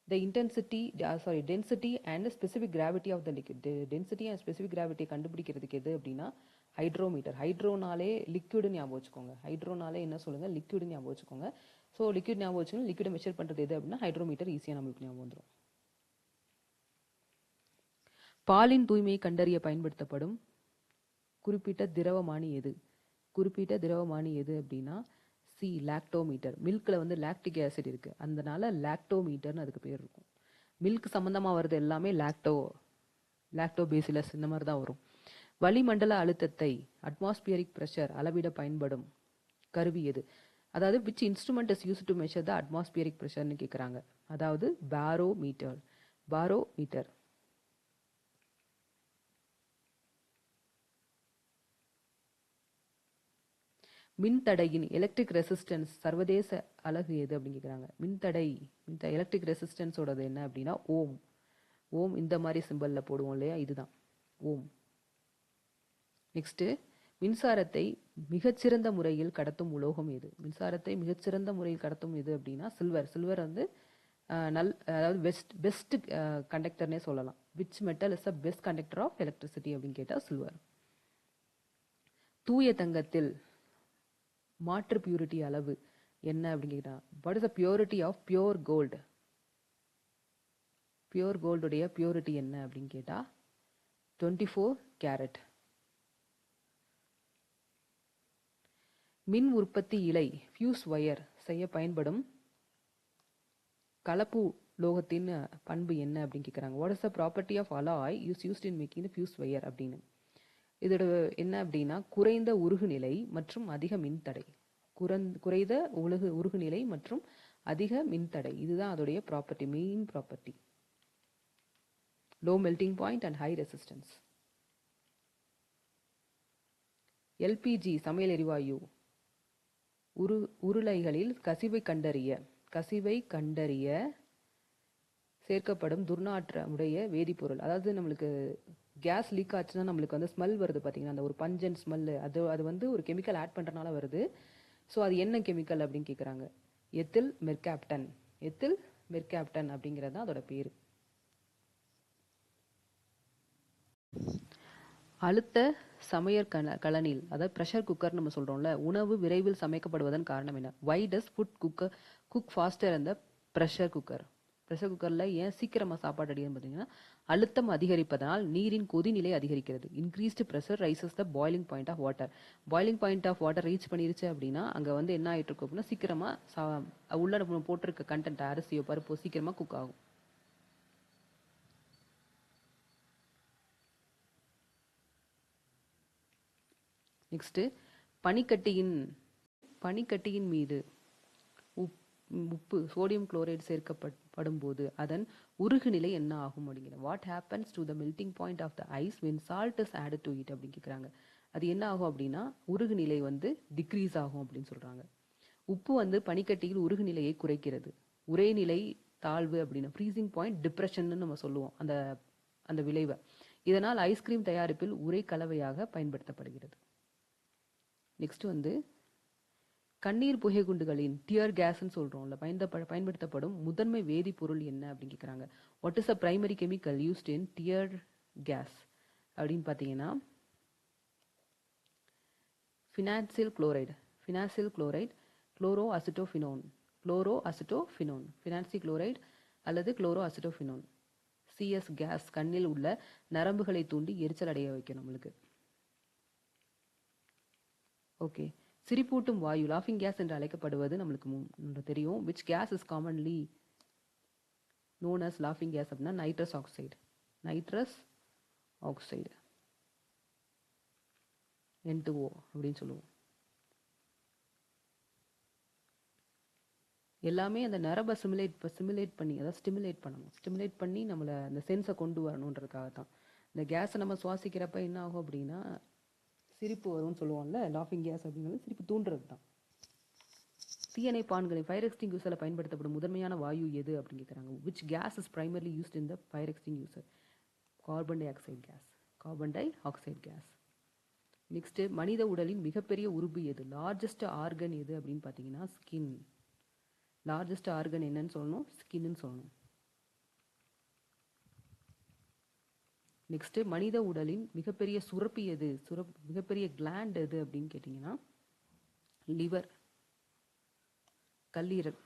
the density and specific gravity of the liquid? Density and specific gravity கண்டுபிடிக்கிறதுக்கு எது அப்படின்னா ஹைட்ரோமீட்டர். ஹைட்ரோனாலே லிக்விடு ஞாபகம் வச்சுக்கோங்க. ஹைட்ரோனாலே என்ன சொல்லுங்க, லிக்விடு ஞாபகம் வச்சுக்கோங்க. ஸோ லிக்விட் ஞாபகம் வச்சுக்கோங்க. லிக்விடை மெஷர் பண்ணுறது எது அப்படின்னா ஹைட்ரோமீட்டர். ஈஸியாக நம்மளுக்கு ஞாபகம் வந்துடும். பாலின் தூய்மையை கண்டறிய பயன்படுத்தப்படும் குறிப்பிட்ட திரவமானி எது? குறிப்பிட்ட திரவமானி எது அப்படின்னா சி, லாக்டோமீட்டர். மில்கில் வந்து லாக்டிக் ஆசிட் இருக்குது, அதனால லாக்டோமீட்டர்னு அதுக்கு பேர் இருக்கும். மில்க் சம்மந்தமாக வருது எல்லாமே லாக்டோபேசிலஸ் இந்த மாதிரி தான் வரும். வளிமண்டல அழுத்தத்தை அட்மாஸ்பியரிக் ப்ரெஷர் அளவிட பயன்படும் கருவி எது? அதாவது which instrument is use to measure the atmospheric ப்ரெஷர்னு கேட்குறாங்க. அதாவது பாரோமீட்டர். மின்தடையின் எலக்ட்ரிக் ரெசிஸ்டன்ஸ் சர்வதேச அலகு எது அப்படின்னு கேட்குறாங்க. எலக்ட்ரிக் ரெசிஸ்டன்ஸோடது என்ன அப்படின்னா ஓம் இந்த மாதிரி சிம்பலில் போடுவோம் இல்லையா, இதுதான் ஓம். நெக்ஸ்ட்டு, மின்சாரத்தை மிகச்சிறந்த முறையில் கடத்தும் உலோகம் எது? மின்சாரத்தை மிகச்சிறந்த முறையில் கடத்தும் எது அப்படின்னா சில்வர் வந்து அதாவது பெஸ்ட் கண்டக்டர்னே சொல்லலாம். Which metal is the best conductor of electricity அப்படின்னு கேட்டால் சில்வர். தூய தங்கத்தில் மாற்று பியூரிட்டி அளவு என்ன அப்படின்னு கேட்டால் what is the purity of pure gold? Pure கோல்டுடைய பியூரிட்டி என்ன அப்படின்னு கேட்டால் 24 கேரட். மின் உற்பத்தி இலை ஃபியூஸ் ஒயர் செய்ய பயன்படும் கலப்பு லோகத்தின் பண்பு என்ன அப்படின்னு கேட்குறாங்க. What is the property of alloy used in making fuse wire அப்படின்னு. இதோட என்ன அப்படின்னா குறைந்த உருகுநிலை மற்றும் அதிக மின்தடை. குறைந்த உருகுநிலை மற்றும் அதிக மின்தடை, இதுதான் அதோடைய property, main property. Low melting point and high resistance. LPG சமையல் எரிவாயு உருளைகளில் கசிவை கண்டறிய சேர்க்கப்படும் துர்நாற்றமுடைய வேதிப்பொருள். அதாவது நம்மளுக்கு கேஸ் லீக் ஆச்சுன்னா நம்மளுக்கு வந்து ஸ்மெல் வருது பார்த்தீங்கன்னா, அந்த ஒரு பஞ்சன் ஸ்மெல்லு, அது வந்து ஒரு கெமிக்கல் ஆட் பண்ணுறதுனால வருது. ஸோ அது என்ன கெமிக்கல் அப்படின்னு கேட்குறாங்க. எத்தில் மெர்காப்டன் அப்படிங்கிறது தான் அதோட பேர். அழுத்த சமையற் கலனில், அதாவது ப்ரெஷர் குக்கர் நம்ம சொல்கிறோம்ல, உணவு விரைவில் சமைக்கப்படுவதன் காரணம் என்ன? வை டஸ் ஃபுட் குக் ஃபாஸ்டர் அந்த ப்ரெஷர் குக்கர்? ப்ரெஷர் குக்கரில் ஏன் சீக்கிரமாக சாப்பாடு அடிக்குதுன்னு பார்த்தீங்கன்னா அழுத்தம் அதிகரிப்பதனால் நீரின் கொதிநிலை அதிகரிக்கிறது. Increased pressure raises the boiling point of water. Boiling point of water reach பண்ணிருச்சு அப்படின்னா அங்கே வந்து என்ன ஆகிட்டு இருக்கும் அப்படின்னா சீக்கிரமாக உள்ள போட்டிருக்க கண்டென்ட் அரிசியோ பருப்போ சீக்கிரமாக குக் ஆகும். நெக்ஸ்ட்டு பனிக்கட்டியின் மீது உப்பு சோடியம் குளோரைடு சேர்க்கப்படும் போது அதன் உருகு நிலை என்ன ஆகும் அப்படிங்கிற. What happens to the melting point of the ice when salt is added to it அப்படின்னு கேட்குறாங்க. அது என்ன ஆகும் அப்படின்னா உருகு நிலை வந்து டிக்ரீஸ் ஆகும் அப்படின்னு சொல்கிறாங்க. உப்பு வந்து பனிக்கட்டியில் உருகு நிலையை குறைக்கிறது. உறைநிலை தாழ்வு அப்படின்னா ஃப்ரீசிங் பாயிண்ட் டிப்ரெஷன் நம்ம சொல்லுவோம் அந்த விளைவை. இதனால் ஐஸ்கிரீம் தயாரிப்பில் உரை கலவையாக பயன்படுத்தப்படுகிறது. நெக்ஸ்ட் வந்து கண்ணீர் புகைக்குண்டுகளின் டியர் கேஸ்ன்னு சொல்கிறோம்ல பயன்படுத்தப்படும் முதன்மை வேதிப்பொருள் என்ன அப்படின்னு கேட்குறாங்க. What is a primary chemical used in tear gas அப்படின்னு பார்த்தீங்கன்னா phenacyl chloride, chloroacetophenone, phenacyl chloride அல்லது குளோரோ அசிட்டோஃபினோன். சிஎஸ் கேஸ் கண்ணில் உள்ள நரம்புகளை தூண்டி எரிச்சல் அடைய வைக்கும் நம்மளுக்கு. ஓகே, சிரிப்பூட்டும் வாயு லாஃபிங் கேஸ் என்று அழைக்கப்படுவது நம்மளுக்கு தெரியும். Which gas is commonly known as லாஃபிங் கேஸ் அப்படின்னா நைட்ரஸ் ஆக்சைடு N2O அப்படின்னு சொல்லுவோம். எல்லாமே அந்த நரம்பை ஸ்டிமுலேட் பண்ணி நம்மளை அந்த சென்ஸை கொண்டு வரணுன்றதுக்காக தான். இந்த கேஸை நம்ம சுவாசிக்கிறப்ப என்ன ஆகும் அப்படின்னா சிரிப்பு வரும்னு சொல்லுவோம்ல. லாஃபிங் கேஸ் அப்படிங்கிறது சிரிப்பு தூண்டுறது தான். தீயணைப்பான்களின் ஃபயர் எக்ஸ்டிங்யூசரில் பயன்படுத்தப்படும் முதன்மையான வாயு எது அப்படின்னு கேட்குறாங்க. Which gas is primarily used in the fire extinguisher? Carbon dioxide gas. Next, மனித உடலின் மிகப்பெரிய உறுப்பு எது? லார்ஜஸ்ட் ஆர்கன் எது அப்படின்னு பார்த்தீங்கன்னா ஸ்கின். லார்ஜஸ்ட் ஆர்கன் என்னன்னு சொல்லணும்? ஸ்கின்னு சொல்லணும். நெக்ஸ்ட், மனித உடலின் மிகப்பெரிய சுரப்பி எது? மிகப்பெரிய கிளாண்ட் எது அப்படின்னு கேட்டிங்கன்னா லிவர், கல்லீரல்.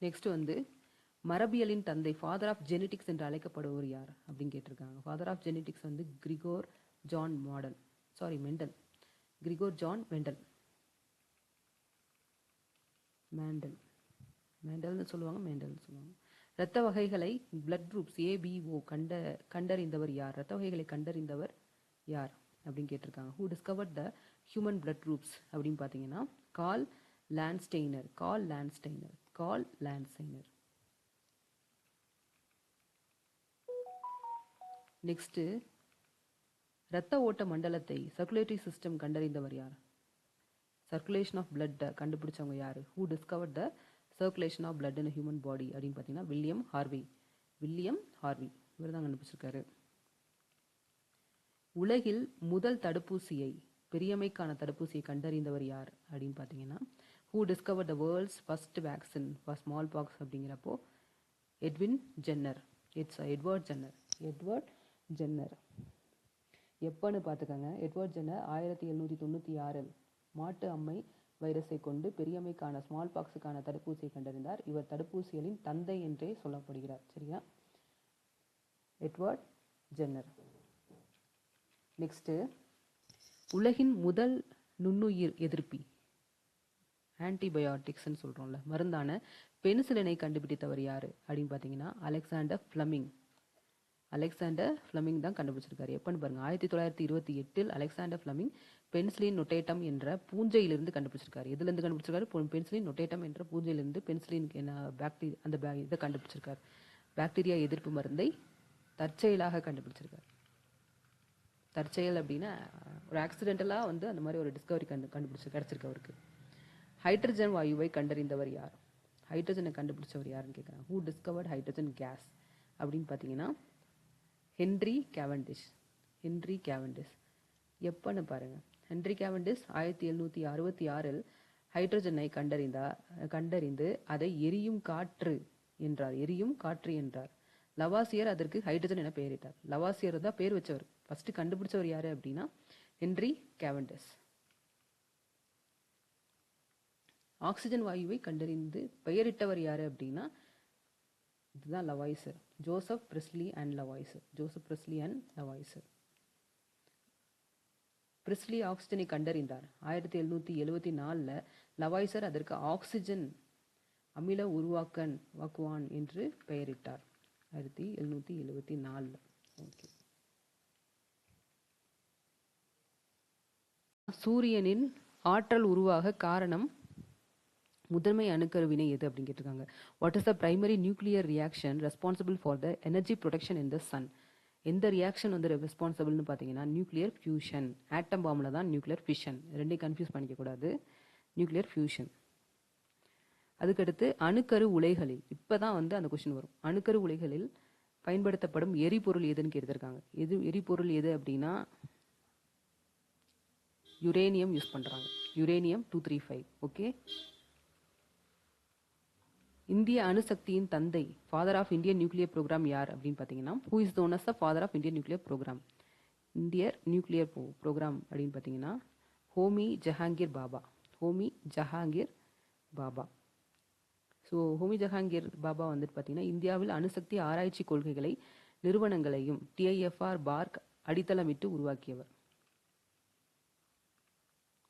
நெக்ஸ்ட் வந்து மரபியலின் தந்தை ஃபாதர் ஆஃப் ஜெனட்டிக்ஸ் என்று அழைக்கப்படுவர் யார் அப்படின்னு கேட்டிருக்காங்க. ஃபாதர் ஆஃப் ஜெனட்டிக்ஸ் வந்து கிரிகோர் ஜான் மேண்டல்னு சொல்லுவாங்க. இரத்த வகைகளை பிளட் குரூப்ஸ் ABO கண்டறிந்தவர் யார்? இரத்த வகைகளை கண்டறிந்தவர் யார் அப்படின்னு கேட்டிருக்காங்க. Who discovered the human blood groups அப்படின்னு பார்த்தீங்கன்னா கார்ல் லான்ஸ்டெய்னர். நெக்ஸ்ட், இரத்த ஓட்ட மண்டலத்தை சர்க்குலேட்டரி சிஸ்டம் கண்டறிந்தவர் யார்? சர்க்குலேஷன் ஆஃப் பிளட் கண்டுபிடிச்சவங்க யார்? Who discovered the circulation of blood in human body அப்படின்னு பார்த்தீங்கன்னா வில்லியம் ஹார்வி. இவர் தான் கண்டுபிடிச்சிருக்காரு. உலகில் முதல் பெரியம்மைக்கான தடுப்பூசியை கண்டறிந்தவர் யார் அப்படின்னு பார்த்தீங்கன்னா who discovered the world's first vaccine for small box அப்படிங்கிறப்போ எட்வர்ட் ஜென்னர். எப்போன்னு பார்த்துக்கோங்க. எட்வர்ட் ஜென்னர் 1796 மாட்டு அம்மை வைரஸை கொண்டு பெரியம்மைக்கான ஸ்மால் பாக்ஸுக்கான தடுப்பூசியை கண்டறிந்தார். இவர் தடுப்பூசிகளின் தந்தை என்றே சொல்லப்படுகிறார். சரியா? Edward Jenner. நெக்ஸ்ட், உலகின் முதல் நுண்ணுயிர் எதிர்ப்பி ஆன்டிபயோட்டிக்ஸ்ன்னு சொல்கிறோம்ல மருந்தான பெனிசிலினை கண்டுபிடித்தவர் யார் அப்படின்னு பார்த்தீங்கன்னா அலெக்சாண்டர் ஃப்ளமிங் தான் கண்டுபிடிச்சிருக்காரு. எப்பன்னு பாருங்க, 1928 அலெக்சாண்டர் ஃப்ளமிங் பென்சிலின் நொட்டேட்டம் என்ற பூஞ்சையிலிருந்து கண்டுபிடிச்சிருக்காரு. எதுலேருந்து கண்டுபிடிச்சிருக்காரு? பென்சிலின் நொட்டேட்டம் என்ற பூஞ்சையிலிருந்து பென்சிலின் இதை கண்டுபிடிச்சிருக்காரு. பாக்டீரியா எதிர்ப்பு மருந்தை தற்செயலாக கண்டுபிடிச்சிருக்காரு. தற்செயல் அப்படின்னா ஒரு ஆக்சிடென்டலாக வந்து அந்த மாதிரி ஒரு டிஸ்கவரி கிடச்சிருக்கு அவருக்கு. ஹைட்ரஜன் வாயுவை கண்டறிந்தவர் யார்? ஹைட்ரஜனை கண்டுபிடிச்சவர் யாருன்னு கேட்குறாங்க. ஹூ டிஸ்கவர்ட் ஹைட்ரஜன் கேஸ் அப்படின்னு பார்த்தீங்கன்னா ஹென்றி கேவண்டிஷ். எப்பன்னு பாருங்க, ஹென்றி கேவண்டிஷ் 1766 ஹைட்ரஜனை கண்டறிந்து அதை எரியும் காற்று என்றார். லவாசியர் அதற்கு ஹைட்ரஜன் என பெயரிட்டார். லவாசியர் தான் பேர் வச்சவர். ஃபர்ஸ்ட் கண்டுபிடிச்சவர் யாரு அப்படின்னா ஹென்றி கேவண்டிஷ். ஆக்சிஜன் வாயுவை கண்டறிந்து பெயரிட்டவர் யாரு அப்படின்னா இதுதான் லவாய்சர். Joseph பிரிஸ்லி and லவாய்சர். பிரிஸ்லி ஆக்சிஜனை கண்டறிந்தார் 1774. லவாய்சர் அதற்கு ஆக்சிஜன் அமில உருவாக்குவான் என்று பெயரிட்டார் 1774. ஓகே. சூரியனின் ஆற்றல் உருவாக காரணம் முதன்மை அணுக்கரு வினை எது அப்படின்னு கேட்டிருக்காங்க. What is the primary nuclear reaction responsible for the energy production in the sun? எந்த ரியாக்ஷன் வந்து ரெஸ்பான்சிபிள்னு பார்த்தீங்கன்னா நியூக்ளியர் ஃபியூஷன். ஆட்டம் பாம்பில் தான் நியூக்ளியர் ஃபிஷன், ரெண்டையும் கன்ஃபியூஸ் பண்ணிக்கக்கூடாது. Nuclear fusion. அதுக்கடுத்து அணுக்கரு உலைகளில், இப்போ தான் வந்து அந்த கொஸ்டின் வரும். அணுக்கரு உலைகளில் பயன்படுத்தப்படும் எரிபொருள் எதுன்னு கேட்டிருக்காங்க. எரிபொருள் எது அப்படின்னா யுரேனியம் யூஸ் பண்ணுறாங்க. யுரேனியம் 235. ஓகே. இந்திய அணுசக்தியின் தந்தை, father of Indian nuclear programme யார் அப்படின்னு பார்த்தீங்கன்னா who is known as the father of Indian nuclear programme? இந்தியர் நியூக்ளியர் ப்ரோக்ராம் அப்படின்னு பார்த்தீங்கன்னா ஹோமி ஜஹாங்கீர் பாபா. ஸோ ஹோமி ஜஹாங்கீர் பாபா வந்துட்டு பார்த்தீங்கன்னா இந்தியாவில் அணுசக்தி ஆராய்ச்சி கொள்கைகளை நிறுவனங்களையும் TIFR பார்க் அடித்தளமிட்டு உருவாக்கியவர்.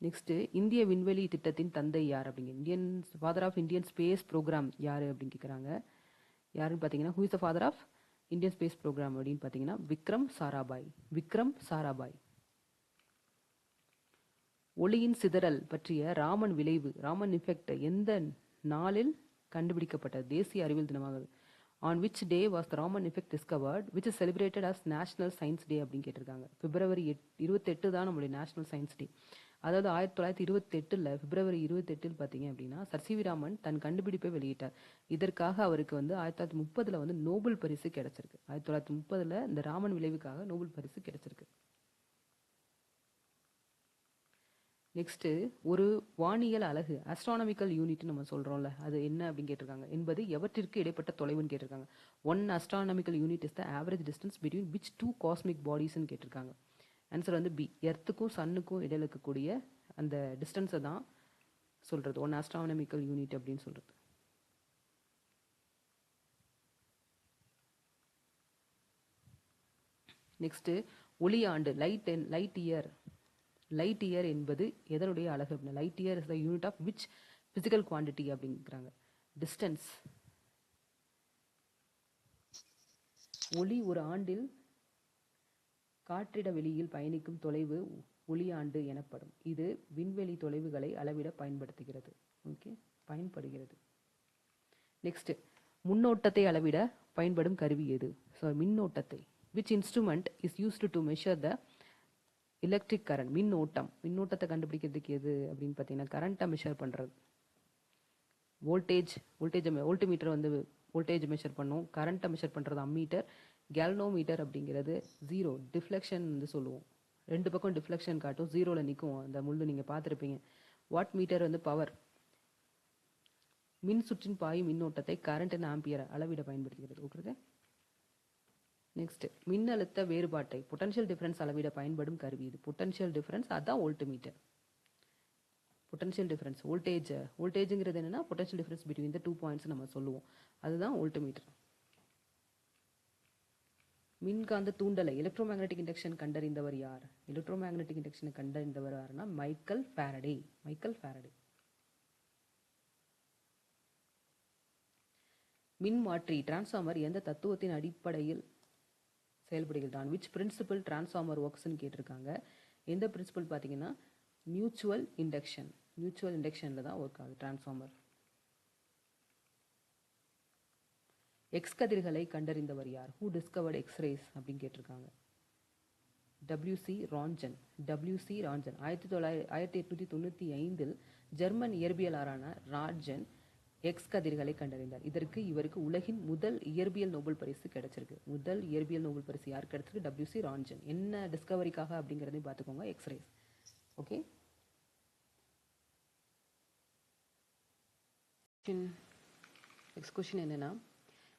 நெக்ஸ்ட்டு இந்திய விண்வெளி திட்டத்தின் தந்தை யார் அப்படிங்க father of Indian space programme யார் அப்படின்னு கேட்குறாங்க. யாருன்னு பார்த்தீங்கன்னா who is the father of Indian space programme அப்படின்னு பார்த்தீங்கன்னா விக்ரம் சாராபாய். ஒளியின் சிதறல் பற்றிய ராமன் எஃபெக்ட் எந்த நாளில் கண்டுபிடிக்கப்பட்டது? தேசிய அறிவியல் தினமாக. On which day was the Raman effect discovered, which is celebrated as National Science Day அப்படின்னு கேட்டிருக்காங்க. பிப்ரவரி 28 தான் நம்மளுடைய நேஷனல் சயின்ஸ் டே. அதாவது 1928 பிப்ரவரி 28 பார்த்தீங்க அப்படின்னா சர் ராமன் தன் கண்டுபிடிப்பை வெளியிட்டார். இதற்காக அவருக்கு வந்து 1930 வந்து நோபல் பரிசு கிடைச்சிருக்கு. 1930 இந்த ராமன் விளைவுக்காக நோபல் பரிசு கிடைச்சிருக்கு. நெக்ஸ்ட்டு ஒரு வானியல் அலகு அஸ்ட்ரானமிக்கல் யூனிட் நம்ம சொல்கிறோம்ல, அது என்ன அப்படின்னு கேட்டிருக்காங்க. என்பது எவற்றிற்கு இடைப்பட்ட தொலைவுன்னு கேட்டிருக்காங்க. 1 astronomical unit is the average distance between which 2 cosmic bodiesன்னு கேட்டிருக்காங்க. ஆன்சர் வந்து பி. எர்த்துக்கும் சன்னுக்கும் இடையில இருக்கக்கூடிய அந்த டிஸ்டன்ஸை தான் சொல்கிறது 1 astronomical unit அப்படின்னு சொல்கிறது. நெக்ஸ்ட்டு ஒளியாண்டு லைட் இயர் என்பது எதனுடைய அலகு அப்படின்னா light year is the unit of which physical quantity அப்படிங்கிறாங்க. டிஸ்டன்ஸ். ஒளி ஒரு ஆண்டில் காற்றிட வெளியில் பயணிக்கும் தொலைவு ஒளியாண்டு எனப்படும். இது விண்வெளி தொலைவுகளை அளவிட பயன்படுகிறது. நெக்ஸ்ட் முன்னோட்டத்தை அளவிட பயன்படும் கருவி எது? ஸோ மின்னோட்டத்தை. Which instrument is used to measure the electric current? மின்னோட்டத்தை கண்டுபிடிக்கிறதுக்கு எது அப்படின்னு பார்த்தீங்கன்னா கரண்ட்டை மெஷர் பண்ணுறது. வோல்ட்மீட்டர் வந்து வோல்டேஜ் மெஷர் பண்ணும். கரண்ட்டை மெஷர் பண்ணுறது அம்மீட்டர். கேல்னோமீட்டர் அப்படிங்கிறது ஜீரோ டிஃப்ளெக்ஷன் வந்து சொல்லுவோம். 2 பக்கம் டிஃப்ளெக்ஷன் காட்டும், ஜீரோவில் நிற்கும் அந்த முள்ளு, நீங்கள் பார்த்துருப்பீங்க. வாட் மீட்டர் வந்து பவர். மின் சுற்றின் பாயும் மின்னோட்டத்தை கரண்ட் அண்ட் ஆம்பியர் அளவிட பயன்படுத்துகிறது. ஓகே. நெக்ஸ்ட் மின்னழுத்த வேறுபாட்டை பொட்டன்ஷியல் டிஃபரன்ஸ் அளவிட பயன்படும் கருவி இது. பொட்டன்ஷியல் டிஃபரன்ஸ் அதான் வோல்ட்மீட்டர். பொட்டன்ஷியல் டிஃபரன்ஸ் வோல்டேஜ்ங்கிறது என்னன்னா potential difference between the 2 points நம்ம சொல்லுவோம், அதுதான் வோல்ட்மீட்டர். மின்காந்த தூண்டலை எலக்ட்ரோமேக்னெட்டிக் இண்டக்ஷன் கண்டறிந்தவர் யார்? எலக்ட்ரோமேக்னெட்டிக் இண்டக்ஷனை கண்டறிந்தவர் யாருன்னா மைக்கேல் ஃபாரடே. மின்மாற்றி டிரான்ஸ்ஃபார்மர் எந்த தத்துவத்தின் அடிப்படையில் செயல்படுகிறது? விச் பிரின்சிபல் டிரான்ஸ்ஃபார்மர் ஒர்க்ஸ்ன்னு கேட்டிருக்காங்க. எந்த பிரின்சிபல் பார்த்தீங்கன்னா மியூச்சுவல் இண்டக்ஷனில் தான் ஒர்க் ஆகுது டிரான்ஸ்ஃபார்மர். எக்ஸ் கதிர்களை கண்டறிந்தவர் யார்? ஹூ டிஸ்கவர்ட் எக்ஸ்ரேஸ் அப்படின்னு கேட்டிருக்காங்க. WC Röntgen. 1895 German இயற்பியலாளரான Röntgen X கதிர்களை கண்டறிந்தார். இவருக்கு உலகின் முதல் இயற்பியல் நோபல் பரிசு கிடைச்சிருக்கு. முதல் இயற்பியல் நோபல் பரிசு யார் கிடைச்சிருக்கு? WC Röntgen. என்ன டிஸ்கவரிக்காக அப்படிங்கிறதையும் பார்த்துக்கோங்க. எக்ஸ்ரேஸ். ஓகே. நெக்ஸ்ட் கொஸ்டின் என்னன்னா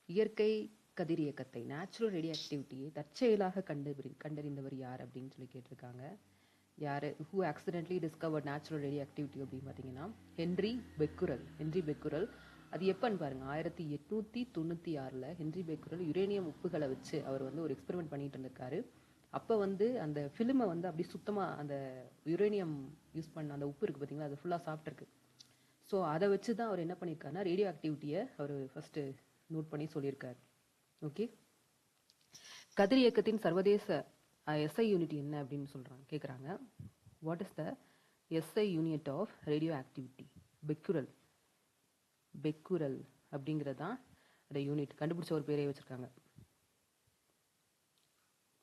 இயற்கை கதிரியக்கத்தை நேச்சுரல் ரேடியோ ஆக்டிவிட்டியை தற்செயலாக கண்டறிந்தவர் யார் அப்படின்னு சொல்லி கேட்டிருக்காங்க. யார் who accidentally discovered natural radio activity அப்படின்னு பார்த்தீங்கன்னா ஹென்ரி பெக்குரல். அது எப்போன்னு பாருங்கள், 1896 ஹென்ரி பெக்குரல் யுரேனியம் உப்புகளை வச்சு அவர் வந்து ஒரு எக்ஸ்பெரிமெண்ட் பண்ணிட்டு இருந்திருக்காரு. அப்போ வந்து அந்த ஃபிலிமை வந்து அப்படி சுத்தமாக அந்த யுரேனியம் யூஸ் பண்ண அந்த உப்பு இருக்குது பார்த்தீங்களா, அது ஃபுல்லாக சாப்பிட்ருக்கு. ஸோ அதை வச்சு தான் அவர் என்ன பண்ணியிருக்காருன்னா ரேடியோ ஆக்டிவிட்டியை அவர் ஃபஸ்ட்டு நோட் பண்ணி சொல்லியிருக்காரு. ஓகே, கதிர் இயக்கத்தின் சர்வதேச எஸ்ஐ யூனிட் என்ன அப்படின்னு சொல்கிறாங்க கேட்குறாங்க. What is the SI unit of radioactivity? Becquerel அப்படிங்கிறது தான் அந்த யூனிட். கண்டுபிடிச்ச ஒரு பேரை வச்சுருக்காங்க.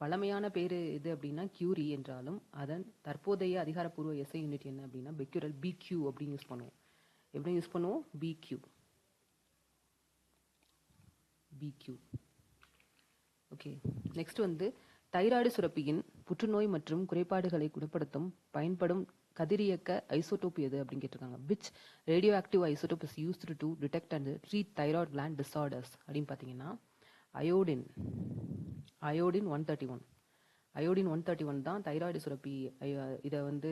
பழமையான பேர் இது அப்படின்னா கியூரி என்றாலும் அதன் தற்போதைய அதிகாரப்பூர்வ எஸ்ஐ யூனிட் என்ன அப்படின்னா பெக்குரல், பிக்யூ அப்படின்னு யூஸ் பண்ணுவோம். எப்படி யூஸ் பண்ணுவோம்? பிக்யூ. ஓகே, நெக்ஸ்ட் வந்து தைராய்டு சுரப்பியின் புற்றுநோய் மற்றும் குறைபாடுகளை குணப்படுத்தும் பயன்படும் கதிரியக்க ஐசோடோப் எது அப்படின்னு கேட்டிருக்காங்க. Which radio active isotope is used to detect and treat thyroid gland disorders அப்படின்னு பார்த்தீங்கன்னா அயோடின் 131. அயோடின் 131 தான் தைராய்டு சுரப்பி. இதை வந்து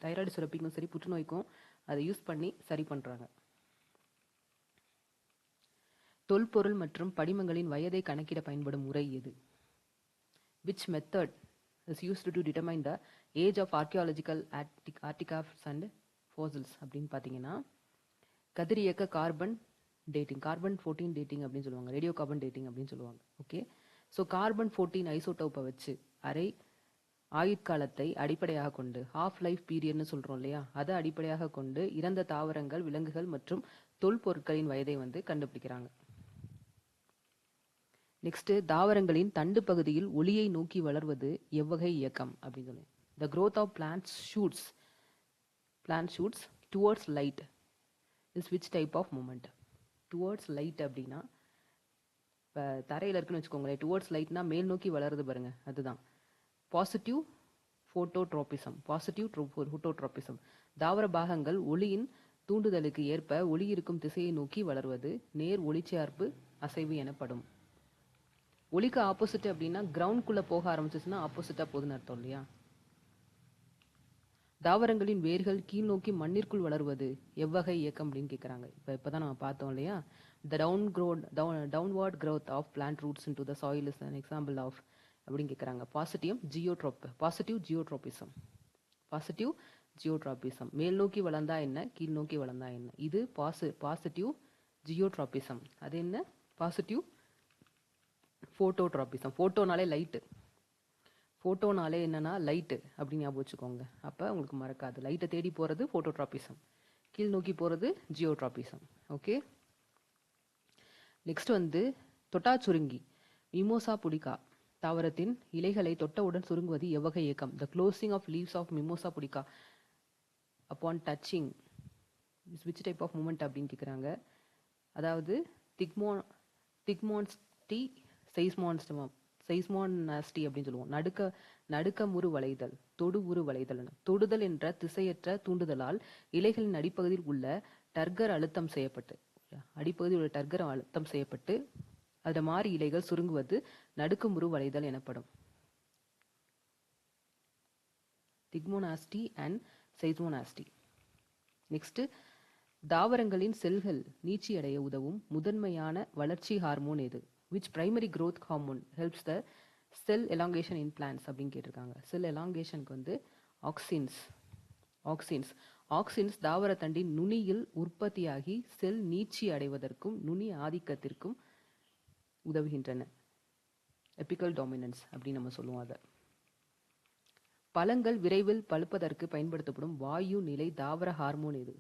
தைராய்டு சுரப்பிக்கும் சரி புற்றுநோய்க்கும் அதை யூஸ் பண்ணி சரி பண்ணுறாங்க. தொல்பொருள் மற்றும் படிமங்களின் வயதை கணக்கிட பயன்படும் முறை எது? Which method is used to determine the age of archaeological artifacts and fossils அப்படின்னு பார்த்தீங்கன்னா கதிரியக்க கார்பன் 14 டேட்டிங் அப்படின்னு சொல்லுவாங்க, ரேடியோ கார்பன் டேட்டிங் அப்படின்னு சொல்லுவாங்க. ஓகே, ஸோ கார்பன் 14 ஐசோடோப்பை வச்சு அரை ஆயுட்காலத்தை அடிப்படையாக கொண்டு ஹாஃப் லைஃப் பீரியட்னு சொல்கிறோம் இல்லையா, அதை அடிப்படையாக கொண்டு இறந்த தாவரங்கள், விலங்குகள் மற்றும் தொல்பொருட்களின் வயதை வந்து கண்டுபிடிக்கிறாங்க. நெக்ஸ்ட், தாவரங்களின் தண்டு பகுதியில் ஒளியை நோக்கி வளர்வது எவ்வகை இயக்கம் அப்படின்னு சொல்லி. The growth of plant shoots towards light is which type of movement? Towards light அப்படின்னா இப்போ தரையில் இருக்குன்னு வச்சுக்கோங்களேன், டுவர்ட்ஸ் லைட்னா மேல் நோக்கி வளருது பாருங்க, அதுதான் பாசிட்டிவ் ஃபோட்டோட்ரோபிசம். தாவர பாகங்கள் ஒளியின் தூண்டுதலுக்கு ஏற்ப ஒளி இருக்கும் திசையை நோக்கி வளர்வது நேர் ஒளிச்சார்பு அசைவு எனப்படும். ஒளிக்கு ஆப்போசிட் அப்படின்னா கிரவுண்ட்குள்ளே போக ஆரம்பிச்சிச்சுன்னா ஆப்போசிட்டாக போகுதுன்னு அர்த்தம் இல்லையா. தாவரங்களின் வேர்கள் கீழ் நோக்கி மண்ணிற்குள் வளருவது எவ்வகை இயக்கம் அப்படின்னு கேட்குறாங்க. இப்போதான் நம்ம பார்த்தோம் இல்லையா, the downward growth of plant roots into the soil is an example of அப்படின்னு கேட்குறாங்க. Positive geotropism. மேல் நோக்கி வளர்ந்தா என்ன, கீழ் நோக்கி வளர்ந்தா என்ன, இது பாசிட்டிவ் ஜியோட்ராபிசம். அது என்ன? பாசிட்டிவ் ஃபோட்டோட்ராபிசம். ஃபோட்டோனாலே என்னன்னா லைட்டு அப்படின்னு ஞாபகம் வச்சுக்கோங்க. அப்போ உங்களுக்கு மறக்காது. லைட்டை தேடி போகிறது ஃபோட்டோட்ராபிசம், கீழ் நோக்கி போகிறது ஜியோட்ராபிசம். ஓகே, நெக்ஸ்ட் வந்து தொட்டா சுருங்கி மிமோசா புடிகா தாவரத்தின் இலைகளை தொட்டவுடன் சுருங்குவது எவ்வகை இயக்கம்? The closing of leaves of mimosa pudica upon touching is which type of movement அப்படின்னு கேட்குறாங்க. அதாவது திக்மோன்ஸ்டி சைஸ்மோனாஸ்டி அப்படின்னு சொல்லுவோம். நடுக்கமுறு வளைதல், தொடு வளைதல். தொடுதல் என்ற திசையற்ற தூண்டுதலால் இலைகளின் அடிப்பகுதியில் உள்ள டர்கர் அழுத்தம் செய்யப்பட்டு அதில் மாறி இலைகள் சுருங்குவது நடுக்கமுறு வளைதல் எனப்படும். திக்மோனாஸ்டி அண்ட் சைஸ்மோனாஸ்டி. நெக்ஸ்ட், தாவரங்களின் செல்கள் நீட்சி அடைய உதவும் முதன்மையான வளர்ச்சி ஹார்மோன் எது? Which primary growth hormone helps the cell elongation in plants அப்படின்னு கேட்டிருக்காங்க. செல் எலாங்கேஷனுக்கு வந்து ஆக்சின்ஸ் தாவர தண்டின் நுனியில் உற்பத்தியாகி செல் நீட்சி அடைவதற்கும் நுனி ஆதிக்கத்திற்கும் உதவுகின்றன. எபிக்கல் டாமினன்ஸ் அப்படின்னு நம்ம சொல்லுவோம் அதை. பழங்கள் விரைவில் பழுப்பதற்கு பயன்படுத்தப்படும் வாயு நிலை தாவர ஹார்மோன் எது?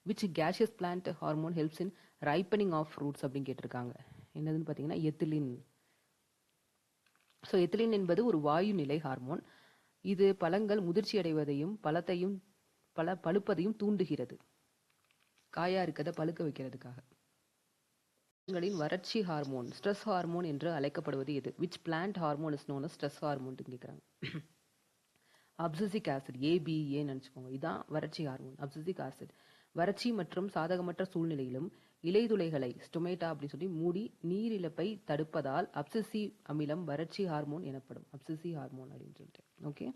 Which gaseous plant hormone helps in ripening of fruits அப்படின்னு கேட்டிருக்காங்க. என்னதுன்னு பார்த்தீங்கன்னா எத்திலின். ஸோ எத்திலின் என்பது ஒரு வாயு நிலை ஹார்மோன். இது பழங்கள் முதிர்ச்சி அடைவதையும் பழுப்பதையும் தூண்டுகிறது. காயா இருக்கிறத பழுக்க வைக்கிறதுக்காக. பழங்களின் வறட்சி ஹார்மோன் ஸ்ட்ரெஸ் ஹார்மோன் என்று அழைக்கப்படுவது எது? Which plant hormone is known as stress hormone கேட்குறாங்க. அப்சிசிக் ஆசிட், ABA நினச்சிக்கோங்க, இதுதான் வறட்சி ஹார்மோன் அப்சிசிக் ஆசிட். வறட்சி மற்றும் சாதகமற்ற சூழ்நிலையிலும் இலைதுளைகளை ஸ்டொமேட்டா அப்படின்னு சொல்லி மூடி நீரிழப்பை தடுப்பதால் அப்சசிவ் அமிலம் வறட்சி ஹார்மோன் எனப்படும். அப்சசிவ் ஹார்மோன் அப்படின்னு சொல்லிட்டு. ஓகே.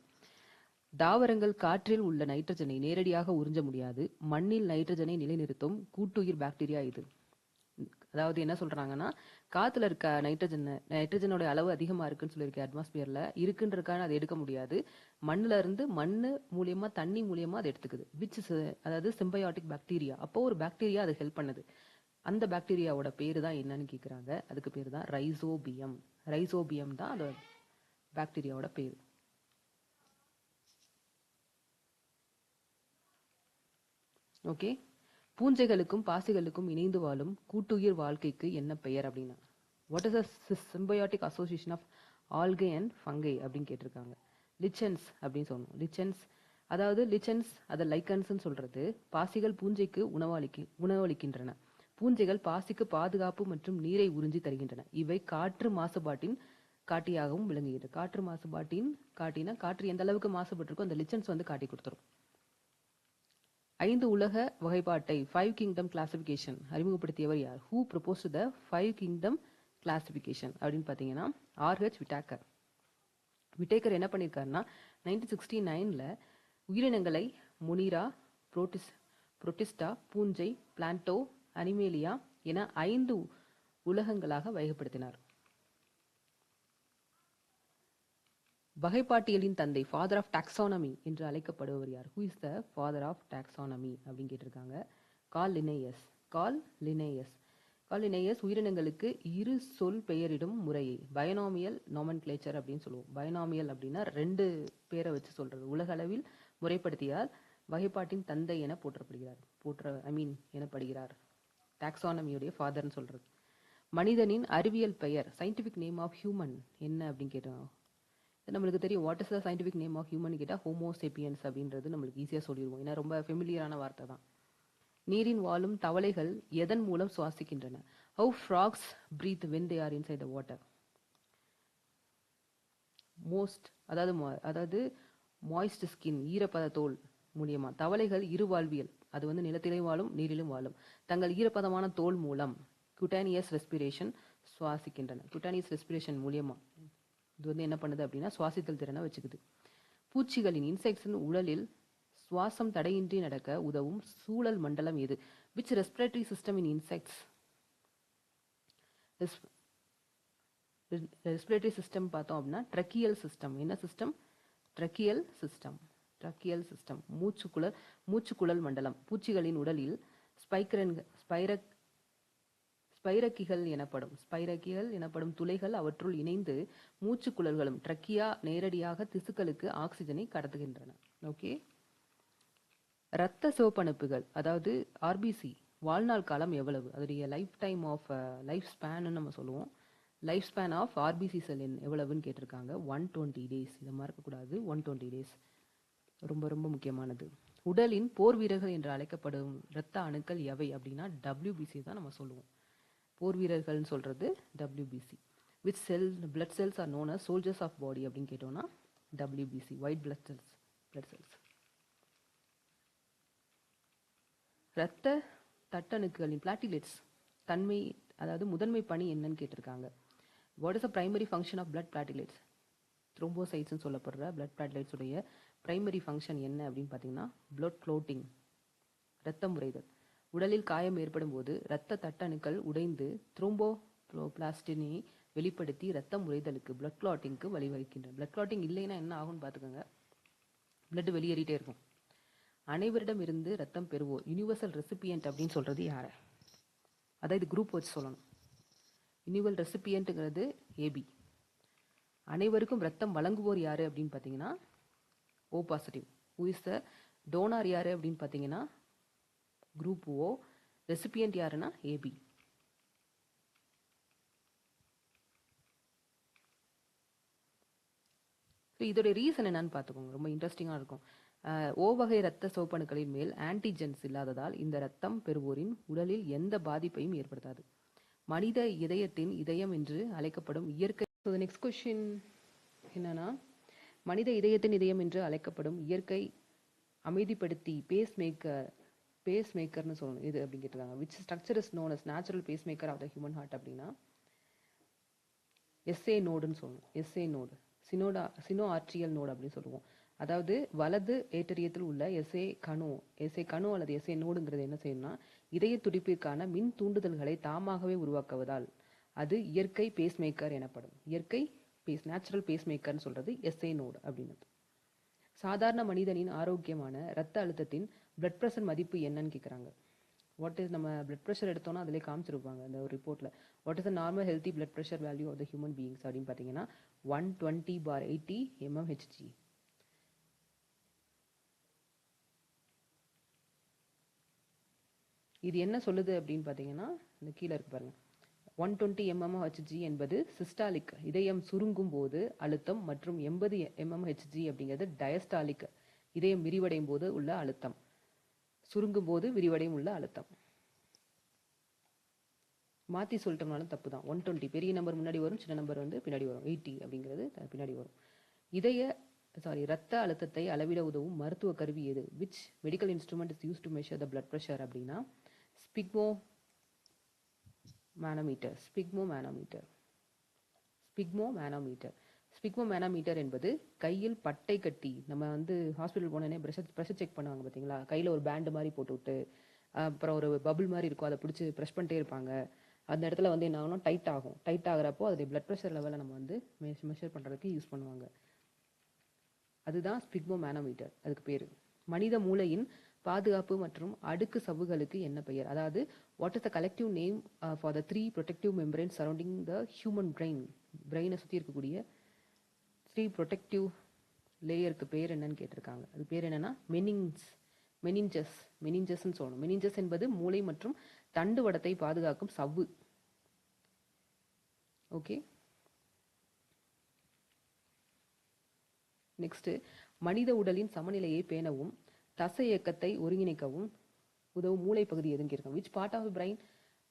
தாவரங்கள் காற்றில் உள்ள நைட்ரஜனை நேரடியாக உறிஞ்ச முடியாது. மண்ணில் நைட்ரஜனை நிலைநிறுத்தும் கூட்டுயிர் பாக்டீரியா இது. அதாவது என்ன சொல்றாங்கன்னா, காத்துல இருக்க நைட்ரஜனோட அளவு அதிகமா இருக்குன்னு சொல்லியிருக்க அட்மாஸ்பியர்ல இருக்குன்றதுக்கான அதை எடுக்க முடியாது. மண்ணுல இருந்து மண்ணு மூலியமா தண்ணி மூலியமா அதை எடுத்துக்குது. அதாவது சிம்பயாட்டிக் பாக்டீரியா. அப்போ ஒரு பாக்டீரியா அது ஹெல்ப் பண்ணுது. அந்த பாக்டீரியாவோட பேரு தான் என்னன்னு கேக்குறாங்க. அதுக்கு பேரு தான் ரைசோபியம். ரைசோபியம் தான் அந்த பாக்டீரியாவோட பேரு. ஓகே. பூஞ்சைகளுக்கும் பாசிகளுக்கும் இணைந்து வாழும் கூட்டுயிர் வாழ்க்கைக்கு என்ன பெயர் அப்படின்னா, what is a symbiotic association of algae and fungi அப்படின்னு கேட்டிருக்காங்க. லிச்சன்ஸ் அப்படின்னு சொல்லணும். லிச்சன்ஸ் அதாவது லிச்சன்ஸ் அதை லைக்கன்ஸ்ன்னு சொல்றது. பாசிகள் பூஞ்சைக்கு உணவளிக்கின்றன. பூஞ்சைகள் பாசிக்கு பாதுகாப்பு மற்றும் நீரை உறிஞ்சி தருகின்றன. இவை காற்று மாசுபாட்டின் காட்டியாகவும் விளங்குகிறது. காற்று மாசுபாட்டின் காட்டினா காற்று எந்த அளவுக்கு மாசுபட்டிருக்கோ அந்த லிச்சன்ஸ் வந்து காட்டி கொடுத்துரும். 5 உலக வகைப்பாட்டை 5 கிங்டம் கிளாசிபிகேஷன் அறிமுகப்படுத்தியவர் யார்? Who proposed the 5 kingdom classification அப்படின்னு பார்த்தீங்கன்னா ஆர்ஹெச் விட்டாக்கர். விட்டேக்கர் என்ன பண்ணியிருக்காருன்னா 1969ல் உயிரினங்களை மொனிரா, புரோட்டிஸ்டா, பூஞ்சை, பிளான்டோ, அனிமேலியா என 5 உலகங்களாக வகைப்படுத்தினார். வகைப்பாட்டியலின் தந்தை, ஃபாதர் ஆஃப் டாக்ஸானமி என்று அழைக்கப்படுபவர் யார்? Who is the father of taxonomy அப்படின்னு கேட்டிருக்காங்க. Carl Linnaeus. உயிரினங்களுக்கு இரு சொல் பெயரிடும் முறையை பைனாமியல் நாமன்கிளேச்சர் அப்படின்னு சொல்லுவோம். பைனாமியல் அப்படின்னா 2 பேரை வச்சு சொல்றது. உலக அளவில் முறைப்படுத்தியால் வகைப்பாட்டின் தந்தை என எனப்படுகிறார். டாக்ஸானமியுடைய ஃபாதர்னு சொல்றது. மனிதனின் அறிவியல் பெயர், சயின்டிபிக் நேம் ஆஃப் ஹியூமன் என்ன அப்படின்னு கேட்டோம். நம்மளுக்கு தெரியும். What is the scientific name of human கேட்டால் ஹோமோசேப்பியன்ஸ் அப்படின்றது நம்மளுக்கு ஈஸியாக சொல்லிடுவோம். ஏன்னா ரொம்ப ஃபெமிலியரான வார்த்தை தான். நீரின் வாழும் தவளைகள் எதன் மூலம் சுவாசிக்கின்றன? How frogs breathe when they are inside the water? அதாவது மாய்ஸ்ட் ஸ்கின், ஈரப்பத தோல் மூலியமா. தவளைகள் இருவாழ்வியல். அது வந்து நிலத்திலும் வாழும் நீரிலும் வாழும். தங்கள் ஈரப்பதமான தோல் மூலம் குட்டானியஸ் ரெஸ்பிரேஷன் சுவாசிக்கின்றன. குட்டானியஸ் ரெஸ்பிரேஷன் மூலியமா இது வந்து என்ன பண்ணுது அப்படின்னா சுவாசித்தல் திறனை வச்சுக்குது. பூச்சிகளின் இன்செக்ட்ஸின் உடலில் சுவாசம் தடையின்றி நடக்க உதவும் சூழல் மண்டலம் எது? Which respiratory system in insects? Respiratory system பார்த்தோம் அப்படின்னா ட்ரக்கியல் சிஸ்டம். என்ன சிஸ்டம்? Tracheal system. மூச்சுக்குழல் மண்டலம். பூச்சிகளின் உடலில் ஸ்பைரக்கிகள் எனப்படும் துளைகள் அவற்றுள் இணைந்து மூச்சுக்குழல்களும் ட்ரக்கியா நேரடியாக திசுக்களுக்கு ஆக்சிஜனை கடத்துகின்றன. ஓகே. இரத்த சிவப்பணுப்புகள் அதாவது ஆர்பிசி வாழ்நாள் காலம் எவ்வளவு? அதோடைய லைஃப் ஸ்பேன் நம்ம சொல்லுவோம். லைஃப் ஸ்பேன் ஆஃப் ஆர்பிசி செல்லின் எவ்வளவுன்னு கேட்டிருக்காங்க. 120 டேஸ். இதை மறக்கக்கூடாது. 120 டேஸ் ரொம்ப ரொம்ப முக்கியமானது. உடலின் போர் வீரர்கள் என்று அழைக்கப்படும் இரத்த அணுக்கள் எவை அப்படின்னா WBC தான் நம்ம சொல்லுவோம். போர் வீரர்கள்னு சொல்றது WBC. which blood cells are known as soldiers of body அப்படின்னு கேட்டோம்னா WBC, white blood cells. இரத்த தட்டணுக்களின் பிளாட்டிலேட்ஸ் தன்மை அதாவது முதன்மை பணி என்னன்னு கேட்டிருக்காங்க. What is the primary function of blood platelets? த்ரோம்போசைட்ஸ்னு சொல்லப்படுற பிளட் பிளாட்டிலேட்ஸ் உடைய பிரைமரி ஃபங்க்ஷன் என்ன அப்படின்னு பார்த்தீங்கன்னா பிளட் க்ளோட்டிங், இரத்தம் உறைதல். உடலில் காயம் ஏற்படும் போது இரத்த தட்டணுக்கள் உடைந்து த்ரோம்போபிளாஸ்டினை வெளிப்படுத்தி இரத்தம் உறைதலுக்கு பிளட் கிளாட்டிங்க்கு வழிவகுக்கின்றன. பிளட் கிளாட்டிங் இல்லைன்னா என்ன ஆகும்னு பார்த்துக்கோங்க. பிளட் வெளியேறிட்டே இருக்கும். அனைவரிடம் இருந்து ரத்தம் பெறுவோர், யூனிவர்சல் ரெசிபியன்ட் அப்படின்னு சொல்றது யாரு? அதாவது குரூப் வச்சு சொல்லணும். யூனிவர்சல் ரெசிபியன்ட்ங்கிறது AB. அனைவருக்கும் ரத்தம் வழங்குவோர் யாரு அப்படின்னு பார்த்தீங்கன்னா O positive. Who is the donor யாரு அப்படின்னு பார்த்தீங்கன்னா குரூப் O. ரெசிபியன்ட் யாருன்னா AB. இதோட ரீசன் என்னன்னு பார்த்துக்கோங்க. ரொம்ப இன்ட்ரெஸ்டிங்காக இருக்கும். O வகை இரத்த சிவப்பணுக்களின் மேல் ஆன்டிஜென்ஸ் இல்லாததால் இந்த இரத்தம் பெறுவோரின் உடலில் எந்த பாதிப்பையும் ஏற்படுத்தாது. மனித இதயத்தின் இதயம் என்று அழைக்கப்படும் இயற்கை. நெக்ஸ்ட் கொஸ்டின் என்னன்னா, மனித இதயத்தின் இதயம் என்று அழைக்கப்படும் இயற்கை அமைதிப்படுத்தி பேஸ் மேக்கர் பேஸ் மேக்கர்னு சொல்லணும் இது அப்படின்னு கேட்டிருக்காங்க. Which structure is known as natural pacemaker of the human heart அப்படின்னா எஸ்ஏ நோடுன்னு சொல்லணும். SA node sino atrial node அப்படின்னு சொல்லுவோம். அதாவது வலது ஏற்றறியத்தில் உள்ள எஸ்ஏ கணு அல்லது எஸ்ஏ நோடுங்கிறது என்ன செய்யணும்னா இதய துடிப்பிற்கான மின் தூண்டுதல்களை தாமாகவே உருவாக்குவதால் அது இயற்கை பேஸ் மேக்கர் எனப்படும். இயற்கை நேச்சுரல் பேஸ் மேக்கர்னு சொல்றது எஸ்ஏ நோடு அப்படின்னு. சாதாரண மனிதனின் ஆரோக்கியமான இரத்த அழுத்தத்தின் பிளட் ப்ரெஷர் மதிப்பு என்னன்னு கேட்குறாங்க. வாட் இஸ் நம்ம பிளட் ப்ரெஷர் எடுத்தோம்னா அதிலே காமிச்சிருப்பாங்க அந்த ஒரு ரிப்போர்ட்டில். What is the normal healthy blood pressure value of the human beings அப்படின்னு பார்த்தீங்கன்னா 120/80 mmHg. இது என்ன சொல்லுது அப்படின்னு பார்த்தீங்கன்னா இந்த கீழே இருக்கு பாருங்க. 120 mmHg என்பது சிஸ்டாலிக் இதயம் சுருங்கும் போது அழுத்தம் மற்றும் 80 mmHg அப்படிங்கிறது டயஸ்டாலிக் இதயம் விரிவடையும் போது உள்ள அழுத்தம். சுருங்கும் போது விரிவடையும் உள்ள அழுத்தம். மாற்றி சொல்லிட்டோம்னாலும் தப்பு தான். 120 பெரிய நம்பர் முன்னாடி வரும், சின்ன நம்பர் வந்து பின்னாடி வரும். 80 அப்படிங்கிறது பின்னாடி வரும். இரத்த அழுத்தத்தை அளவிட உதவும் மருத்துவ கருவி எது? Which medical instrument is use to measure the blood pressure அப்படின்னா ஸ்பிக்மோமேனோமீட்டர் என்பது கையில் பட்டை கட்டி நம்ம வந்து ஹாஸ்பிட்டல் போனோடனே ப்ரெஷர் செக் பண்ணுவாங்க பார்த்தீங்களா, கையில் ஒரு பேண்டு மாதிரி போட்டு விட்டு அப்புறம் ஒரு பபுள் மாதிரி இருக்கும், அதை பிடிச்சி ப்ரெஷ் பண்ணிட்டே இருப்பாங்க. அந்த இடத்துல வந்து என்ன ஆகணும், டைட் ஆகும். டைட் ஆகிறப்போ அதோடைய பிளட் ப்ரெஷர் லெவலை நம்ம வந்து மெஷர் பண்ணுறதுக்கு யூஸ் பண்ணுவாங்க. அதுதான் ஸ்பிக்மோமேனோமீட்டர், அதுக்கு பேர். மனித மூளையின் பாதுகாப்பு மற்றும் அடுக்கு சவ்வுகளுக்கு என்ன பெயர்? அதாவது what is the collective name for the 3 protective membranes surrounding the human பிரெயினை சுற்றி இருக்கக்கூடிய 3 ப்ரொடெக்டிவ் லேயருக்கு பேர் என்னன்னு கேட்டிருக்காங்க. அது பேர் என்னன்னா மெனிஞ்சஸ்ன்னு சொல்லணும். மெனிஞ்சஸ் என்பது மூளை மற்றும் தண்டுவடத்தை பாதுகாக்கும் சவ்வு. ஓகே, நெக்ஸ்ட், மனித உடலின் சமநிலையை பேணவும் தசை இயக்கத்தை ஒருங்கிணைக்கவும் உதவும் மூளை பகுதி எதுன்னு கேட்கணும். Which part of brain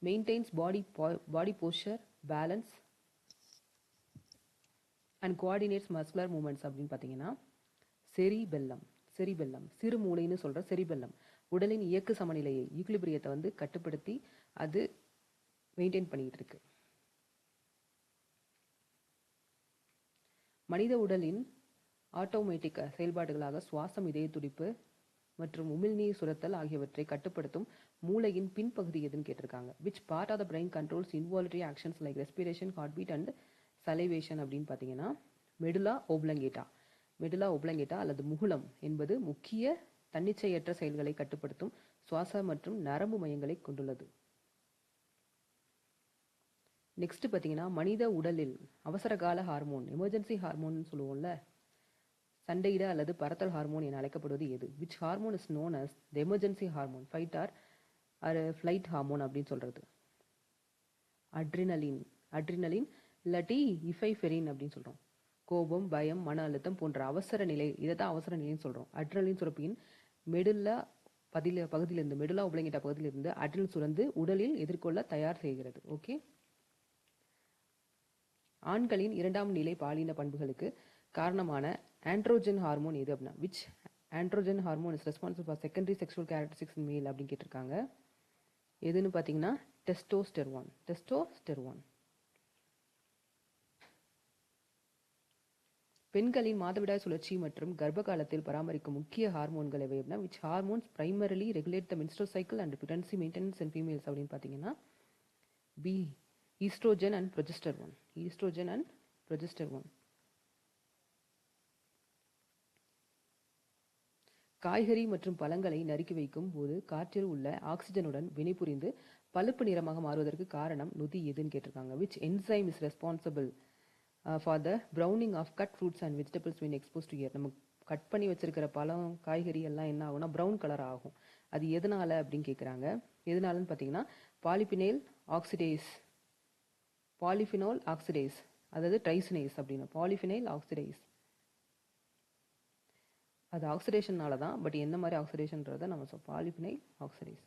maintains body posture, balance and coordinates muscular movements அப்படின்னு பார்த்தீங்கன்னா செரிபெல்லம். சிறு மூளைன்னு சொல்ற செரிபெல்லம் உடலின் இயக்க சமநிலையை ஈக்குலிபிரியத்தை வந்து கட்டுப்படுத்தி அது மெயின்டைன் பண்ணிட்டு இருக்கு. மனித உடலின் ஆட்டோமேட்டிக் செயல்பாடுகளாக சுவாசம், இதய துடிப்பு மற்றும் உமிழ்நீர் சுரத்தல் ஆகியவற்றை கட்டுப்படுத்தும் மூளையின் பின்பகுதி எதுன்னு கேட்டிருக்காங்க. Which part of the brain controls involuntary actions like respiration, heart beat and salivation அப்படின்னு பார்த்தீங்கன்னா மெடுலா ஒப்ளங்கேட்டா அல்லது முகுளம் என்பது முக்கிய தன்னிச்சையற்ற செயல்களை கட்டுப்படுத்தும் சுவாச மற்றும் நரம்பு மையங்களை கொண்டுள்ளது. நெக்ஸ்ட் பார்த்தீங்கன்னா மனித உடலில் அவசரகால ஹார்மோன், எமர்ஜென்சி ஹார்மோன் சொல்லுவோம்ல, சண்டையிட அல்லது பறத்தல் ஹார்மோன் என அழைக்கப்படுவது எது? Which hormone is known as the emergency hormone, fight or flight hormone அப்படின்னு சொல்றது அட்ரினலின் இல்லாட்டி இஃபைஃபெரின் அப்படின்னு சொல்றோம். கோபம், பயம், மன அழுத்தம் போன்ற அவசர நிலை, இதை தான் அவசர நிலைன்னு சொல்றோம். அட்ரினலின் சுரப்பியின் மெடுலா பகுதியிலிருந்து, மெடுலா ஒப்ளங்கேட்டா பகுதியிலிருந்து அட்ரினல் சுரந்து உடலில் எதிர்கொள்ள தயார் செய்கிறது. ஓகே, ஆண்களின் 2ஆம் நிலை பாலின பண்புகளுக்கு காரணமான ஆண்ட்ரோஜன் ஹார்மோன் எது அப்படின்னா which androgen hormone is responsible for secondary sexual characteristics in male அப்படின்னு கேட்டிருக்காங்க. எதுன்னு பார்த்தீங்கன்னா டெஸ்டோஸ்டெரோன். பெண்களின் மாதவிடாய் சுழற்சி மற்றும் கர்ப்ப காலத்தில் பராமரிக்கும் முக்கிய ஹார்மோன்கள் எவை அப்படின்னா which hormones primarily regulate the menstrual cycle and pregnancy maintenance in females அப்படின்னு பார்த்தீங்கன்னா ஈஸ்ட்ரோஜன் அண்ட் ப்ரொஜெஸ்டரோன். காய்கறி மற்றும் பழங்களை நறுக்கி வைக்கும் போது காற்றில் உள்ள ஆக்சிஜனுடன் வினைபுரிந்து பழுப்பு நிறமாக மாறுவதற்கு காரணம் நொதி எதுன்னு கேட்டிருக்காங்க. Which enzyme is responsible for the browning of cut fruits and vegetables when exposed to air. நம்ம கட் பண்ணி வச்சிருக்கிற பழம், காய்கறி எல்லாம் என்ன ஆகும்னா ப்ரௌன் கலர் ஆகும். அது எதனால அப்படின்னு கேட்குறாங்க. எதனாலன்னு பார்த்தீங்கன்னா பாலிஃபினோல் ஆக்சிடேஸ் அதாவது ட்ரைசினேஸ் அப்படின்னு. பாலிஃபினைல் ஆக்சிடேஸ் அது ஆக்சிடேஷனால தான், பட் எந்த மாதிரி ஆக்சிடேஷன்றதை நம்ம பாலிஃபினைல் ஆக்சிடேஸ்.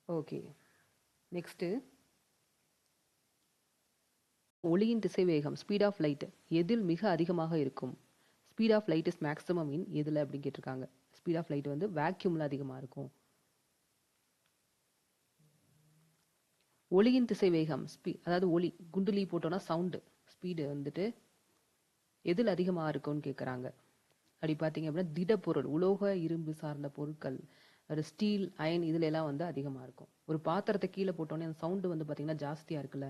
ஓகே, நெக்ஸ்ட்டு ஒளியின் திசைவேகம் ஸ்பீட் ஆஃப் லைட் எதில் மிக அதிகமாக இருக்கும்? Speed of light is maximum in எதில் அப்படின்னு கேட்டிருக்காங்க. ஸ்பீட் ஆஃப் லைட் வந்து வேக்யூமில் அதிகமாக இருக்கும். ஒளியின் திசை வேகம் அதாவது ஒளி குண்டுலி போட்டோன்னா சவுண்டு ஸ்பீடு வந்துட்டு எதில் அதிகமாக இருக்கும்னு கேட்குறாங்க. அப்படி பார்த்தீங்க அப்படின்னா திடப்பொருள், உலோக இரும்பு சார்ந்த பொருட்கள், ஒரு ஸ்டீல் அயன் இதுல எல்லாம் வந்து அதிகமாக இருக்கும். ஒரு பாத்திரத்தை கீழே போட்டோன்னே அந்த சவுண்டு வந்து பார்த்தீங்கன்னா ஜாஸ்தியாக இருக்குல்ல,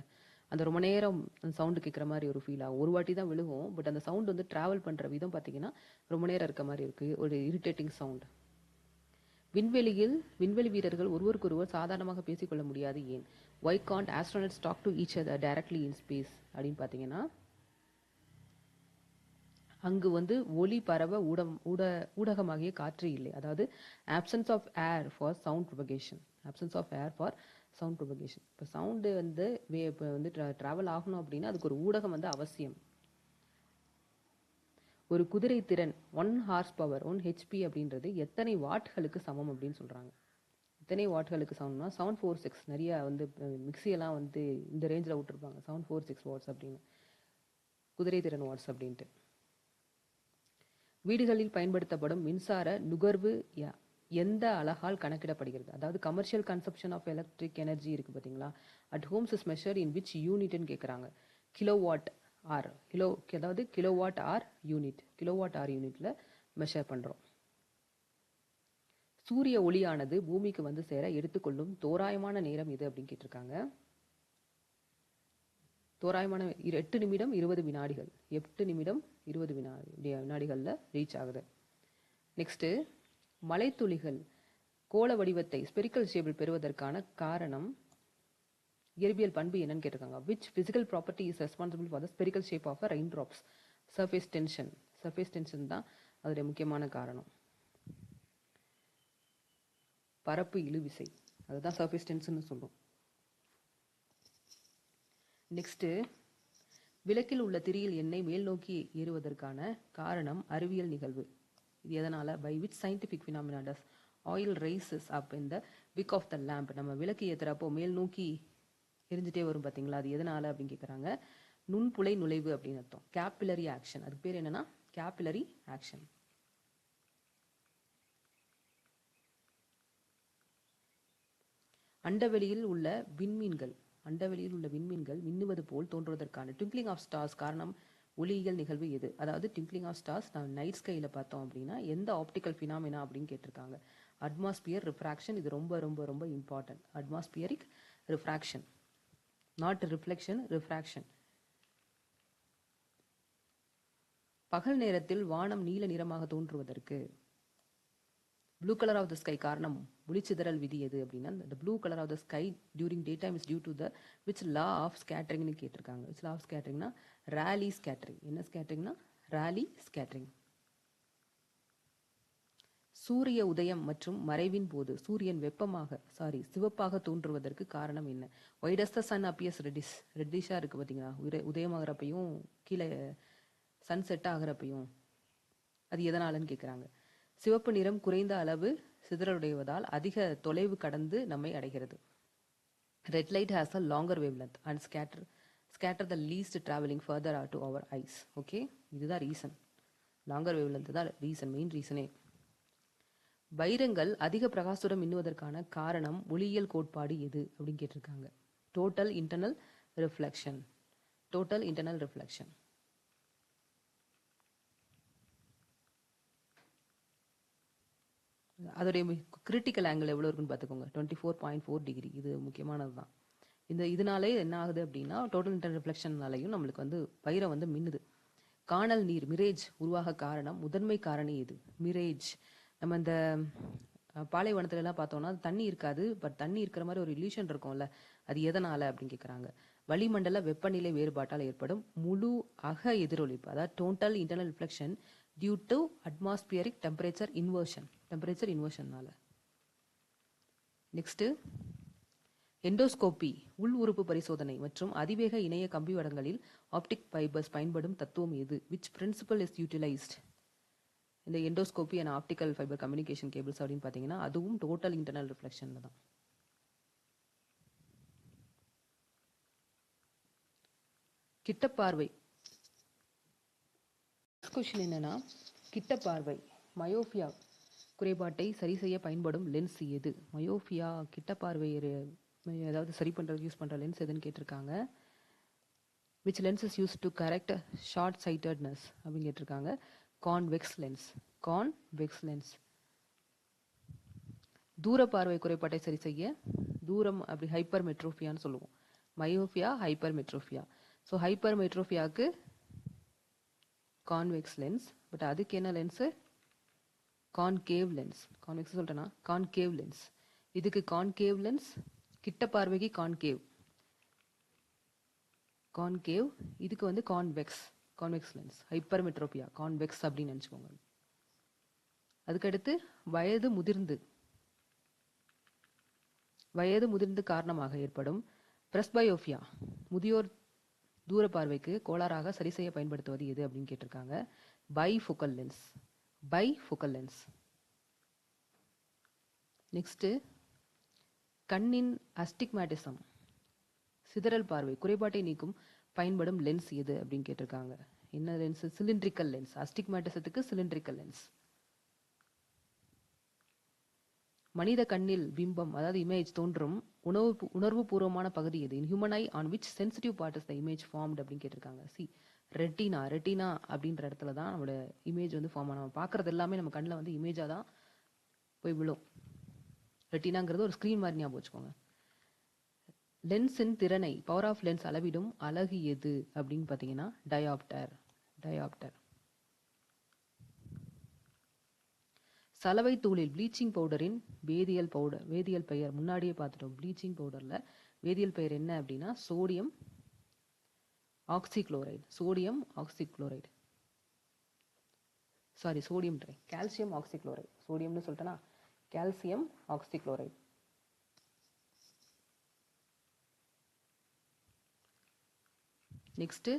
அந்த ரொம்ப நேரம் அந்த சவுண்டு கேட்குற மாதிரி ஒரு ஃபீல் ஆகும். ஒரு வாட்டி தான் விழுகும், பட் அந்த சவுண்டு வந்து ட்ராவல் பண்ணுற விதம் பார்த்தீங்கன்னா ரொம்ப நேரம் இருக்க மாதிரி இருக்குது, ஒரு இரிட்டேட்டிங் சவுண்ட். விண்வெளி வீரர்கள் ஒருவருக்கொருவர் சாதாரணமாக பேசிக்கொள்ள முடியாது ஏன்? Why can't astronauts talk to each other directly in space அப்படின்னு பார்த்தீங்கன்னா, அங்கு வந்து ஒளி பரவ ஊடகமாகிய காற்று இல்லை. அதாவது absence of air for sound propagation. இப்போ சவுண்டு வந்து இப்போ வந்து ட்ராவல் ஆகணும் அப்படின்னா அதுக்கு ஒரு ஊடகம் வந்து அவசியம். ஒரு குதிரை திறன் 1 horsepower 1 HP அப்படின்றது எத்தனை வாட்களுக்கு சமம் அப்படின்னு சொல்கிறாங்க. எத்தனை வாட்களுக்கு சமம்னா 746. நிறைய வந்து மிக்சியெல்லாம் வந்து இந்த ரேஞ்சில் விட்டுருப்பாங்க, 746 வாட்ஸ் அப்படின்னு, குதிரை திறன் வாட்ஸ் அப்படின்ட்டு. வீடுகளில் பயன்படுத்தப்படும் மின்சார நுகர்வு எந்த அலகால் கணக்கிடப்படுகிறது? அதாவது commercial consumption of electric energy இருக்கு பார்த்தீங்களா, at homes is measured in which யூனிட்னு கேட்குறாங்க. கிலோவாட் ஆர் அதாவது கிலோவாட் ஆர் யூனிட்ல மெஷர் பண்ணுறோம். சூரிய ஒளியானது பூமிக்கு வந்து சேர எடுத்துக்கொள்ளும் தோராயமான நேரம் எது அப்படின்னு கேட்டிருக்காங்க. தோராயமான 8 நிமிடம் 20 வினாடிகள். 8 நிமிடம் 20 வினாடிகளில் ரீச் ஆகுது. நெக்ஸ்ட்டு, மலைத்துளிகள் கோள வடிவத்தை ஸ்பெரிக்கல் ஷேப்பில் பெறுவதற்கான காரணம் இயற்பியல் பண்பு என்னன்னு கேட்டிருக்காங்க. Which physical property is responsible for the spherical shape of a rain drops? Surface tension தான் அதோடைய முக்கியமான காரணம். பரப்பு இழுவிசை, அதுதான் சர்ஃபேஸ் டென்ஷன் சொல்லும். நெக்ஸ்ட்டு, விளக்கில் உள்ள திரியில் எண்ணெய் மேல் நோக்கி ஏறுவதற்கான காரணம் அறிவியல் நிகழ்வு. இது எதனால? By which scientific phenomena does oil rises up in the wick of the lamp? நம்ம விளக்கு ஏற்றுறப்போ மேல் நோக்கி எரிஞ்சிட்டே வரும் பார்த்தீங்களா, அது எதனால அப்படின்னு கேட்குறாங்க. நுண்புலை நுழைவு அப்படின்னு அர்த்தம். கேப்பிலரி ஆக்ஷன், அதுக்கு பேர் என்னன்னா கேப்பிலரி ஆக்ஷன். அண்டவெளியில் உள்ள விண்மீன்கள் மின்னுவது போல் தோன்றுவதற்கான ட்விங்க்லிங் ஆஃப் ஸ்டார்ஸ் காரணம் ஒளியியல் நிகழ்வு எது? அதாவது ட்விங்க்லிங் ஆஃப் ஸ்டார்ஸ் நான் நைட் ஸ்கையில் பார்த்தோம் அப்படின்னா எந்த ஆப்டிக்கல் ஃபினாமினா அப்படின்னு கேட்டிருக்காங்க. Atmosphere refraction. இது ரொம்ப ரொம்ப ரொம்ப important. Atmospheric refraction, not reflection, refraction. பகல் நேரத்தில் வானம் நீல நிறமாக தோன்றுவதற்கு blue colour of the sky காரணம் ஒளிச்சிதறல் விதி எது அப்படின்னா, the blue color of the sky during daytime is due to the which law of scattering னு கேட்டிருக்காங்க. which law of scatteringனா ராலி ஸ்கேட்டரிங். என்ன ஸ்கேட்டரிங்னா ராலி ஸ்கேட்டரிங். சூரிய உதயம் மற்றும் மறைவின் போது சூரியன் சிவப்பாக தோன்றுவதற்கு காரணம் என்ன? why does the sun appears ரெட்டிஷாக இருக்குது பார்த்தீங்களா, உதயமாகிறப்பையும் கீழே சன்செட் ஆகிறப்பையும், அது எதனாலன்னு கேட்குறாங்க. சிவப்பு நிறம் குறைந்த அளவு சிதறலுடையதால் அதிக தொலைவு கடந்து நம்மை அடைகிறது. Red light has a longer wave length and scatter the least traveling further to our eyes. Okay, இதுதான் ரீசன். லாங்கர் வேவ் லென்த் தான் மெயின் ரீசனே. வைரங்கள் அதிக பிரகாசுடன் மின்னுவதற்கான காரணம் ஒளியியல் கோட்பாடு எது அப்படின்னு கேட்டிருக்காங்க. Total internal reflection. அதோடைய கிரிட்டிக்கல் ஆங்கிள் எவ்வளோ இருக்குன்னு பார்த்துக்கோங்க, 24.4 டிகிரி. இது முக்கியமானது தான். இதனாலே என்ன ஆகுது அப்படின்னா டோட்டல் இன்டர்னல் ரிஃப்ளெக்ஷன்னாலையும் நம்மளுக்கு வந்து வைரம் வந்து மின்னுது. காணல் நீர் மிரேஜ் உருவாக காரணம் முதன்மை காரணி எது? மிரேஜ். நம்ம இந்த பாலைவனத்துல எல்லாம் பார்த்தோம்னா தண்ணி இருக்காது, பட் தண்ணி இருக்கிற மாதிரி ஒரு இல்யூஷன் இருக்கும்ல, அது எதனால அப்படின்னு கேட்குறாங்க. வளிமண்டல வெப்பநிலை வேறுபாட்டால் ஏற்படும் முழு அக எதிரொலிப்பு, அதாவது total internal reflection due to atmospheric temperature இன்வர்ஷன்னால. நெக்ஸ்ட், எண்டோஸ்கோபி உள் உறுப்பு பரிசோதனை மற்றும் அதிவேக இணைய கம்பிவடங்களில் ஆப்டிக் ஃபைபர்ஸ் பயன்படும் தத்துவம் எது? விச் பிரின்சிபல் இஸ் யூட்டிலைஸ்ட் இந்த endoscopy and optical fibre communication cables அப்படின்னு பார்த்தீங்கன்னா அதுவும் டோட்டல் இன்டர்னல் ரிஃப்ளெக்ஷன்ல தான். கிட்டப்பார்வை கொஷின் என்னன்னா, கிட்ட பார்வை மயோபியா குறைபாட்டை சரி செய்ய பயன்படும் லென்ஸ் எது? மயோபியா கிட்ட பார்வை ஏதாவது சரி பண்ணுறதுக்கு யூஸ் பண்ணுற லென்ஸ் எதுன்னு கேட்டிருக்காங்க. Which lens is use to correct short sightedness அப்படின்னு கேட்டிருக்காங்க. Convex lens. Convex lens. தூர பார்வை குறைபாட்டை சரி செய்ய தூரம் அப்படி ஹைப்பர் மெட்ரோபியான்னு சொல்லுவோம். Myopia, hypermetropia. ஸோ ஹைப்பர் மெட்ரோபியாவுக்கு கான்வெக்ஸ் லென்ஸ். பட் அதுக்கு என்ன லென்ஸு? Concave lens. கான்வெக்ஸ் சொல்கிறேன்னா கான்கேவ் லென்ஸ். இதுக்கு கான்கேவ் லென்ஸ். கிட்ட பார்வைக்கு கான்கேவ். கான்கேவ். இதுக்கு வந்து convex. Convex lens. Hypermetropia convex அப்படின்னு நினச்சிக்கோங்க. அதுக்கடுத்து வயது முதிர்ந்து காரணமாக ஏற்படும் பிரஸ்பயோபியா முதியோர் தூர பார்வைக்கு கோளாறாக சரி செய்ய பயன்படுத்துவது எது அப்படின்னு கேட்டிருக்காங்க. Bifocal lens. Bifocal lens. Next, கண்ணின் அஸ்டிக்மேட்டிசம் சிதறல் பார்வை குறைபாட்டை நீக்கும் பயன்படும் லென்ஸ் எது அப்படின்னு கேட்டிருக்காங்க. என்ன லென்ஸ்? Cylindrical lens. அஸ்டிக்மேட்டிசத்துக்கு சிலிண்ட்ரிக்கல் லென்ஸ். மனித கண்ணில் பிம்பம் அதாவது இமேஜ் தோன்றும் உணர்வு பூர்வமான பகுதி எது? In human I on which sensitive part is the image formed அப்படின்னு கேட்டிருக்காங்க. ரெட்டினா. ரெட்டினா அப்படின்ற இடத்துல தான் நம்மளோட இமேஜ் வந்து ஃபார்ம் ஆகும். பார்க்குறது எல்லாமே நம்ம கண்ணில் வந்து இமேஜாக தான் போய் விழும். ரெட்டினாங்கிறது ஒரு ஸ்க்ரீன் மாதிரி ஞாபகம் வச்சுக்கோங்க. லென்ஸின் திறனை பவர் ஆஃப் லென்ஸ் அளவிடும் அலகு எது அப்படின்னு பார்த்தீங்கன்னா டயாப்டர். டயாப்டர். சலவை தூளில் ப்ளீச்சிங் பவுடரின் வேதியியல் பெயர் முன்னாடியே பார்த்துட்டோம். ப்ளீச்சிங் பவுடரில் வேதியியல் பெயர் என்ன அப்படின்னா sodium oxychloride. Sodium oxychloride. Sorry, sodium calcium oxychloride. சோடியம்னு சொல்லிட்டேன்னா கால்சியம் ஆக்சிக்ளோரைடு. நெக்ஸ்ட்,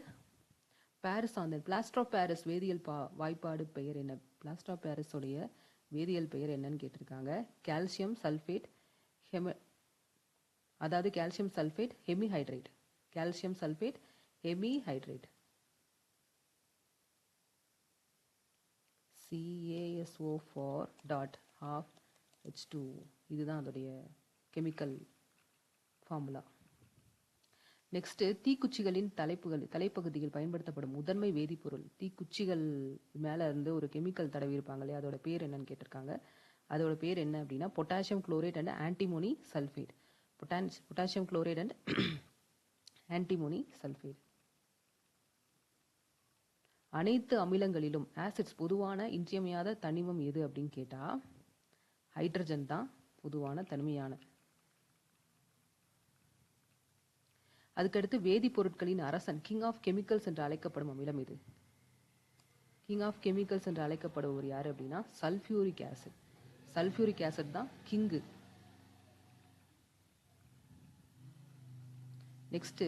பாரிஸ் ஆந்தன் பிளாஸ்டர் ஆஃப் பாரிஸ் வேதியியல் வாய்ப்பாடு பெயர் என்ன? பிளாஸ்டர் ஆஃப் பாரிஸோடைய வேதியியல் பெயர் என்னன்னு கேட்டிருக்காங்க. கால்சியம் சல்ஃபேட் அதாவது calcium sulphate hemihydrate. Calcium sulphate hemihydrate. CaSO4.12H2. இதுதான் அதோடைய கெமிக்கல் ஃபார்முலா. நெக்ஸ்ட், தீக்குச்சிகளின் தலைப்பகுதியில் பயன்படுத்தப்படும் முதன்மை வேதிப்பொருள். தீக்குச்சிகள் மேலே இருந்து ஒரு கெமிக்கல் தடவி இருப்பாங்க இல்லையா, அதோட பேர் என்னன்னு கேட்டிருக்காங்க. அதோட பேர் என்ன அப்படின்னா potassium chloride and antimony sulphate. Potassium chloride and antimony sulphate. அனைத்து அமிலங்களிலும் ஆசிட்ஸ் பொதுவான இன்றியமையாத தனிமம் எது அப்படின்னு கேட்டால் ஹைட்ரஜன் தான் பொதுவான தனிமையான. அதுக்கடுத்து வேதிப்பொருட்களின் அரசன் கிங் ஆஃப் கெமிக்கல்ஸ் என்று அழைக்கப்படும் அமிலம் இது. கிங் ஆஃப் கெமிக்கல்ஸ் என்று அழைக்கப்படுவர் யார் அப்படின்னா சல்ஃபியூரிக் ஆசிட். சல்ஃபியூரிக் ஆசிட் தான் கிங்கு. நெக்ஸ்ட்,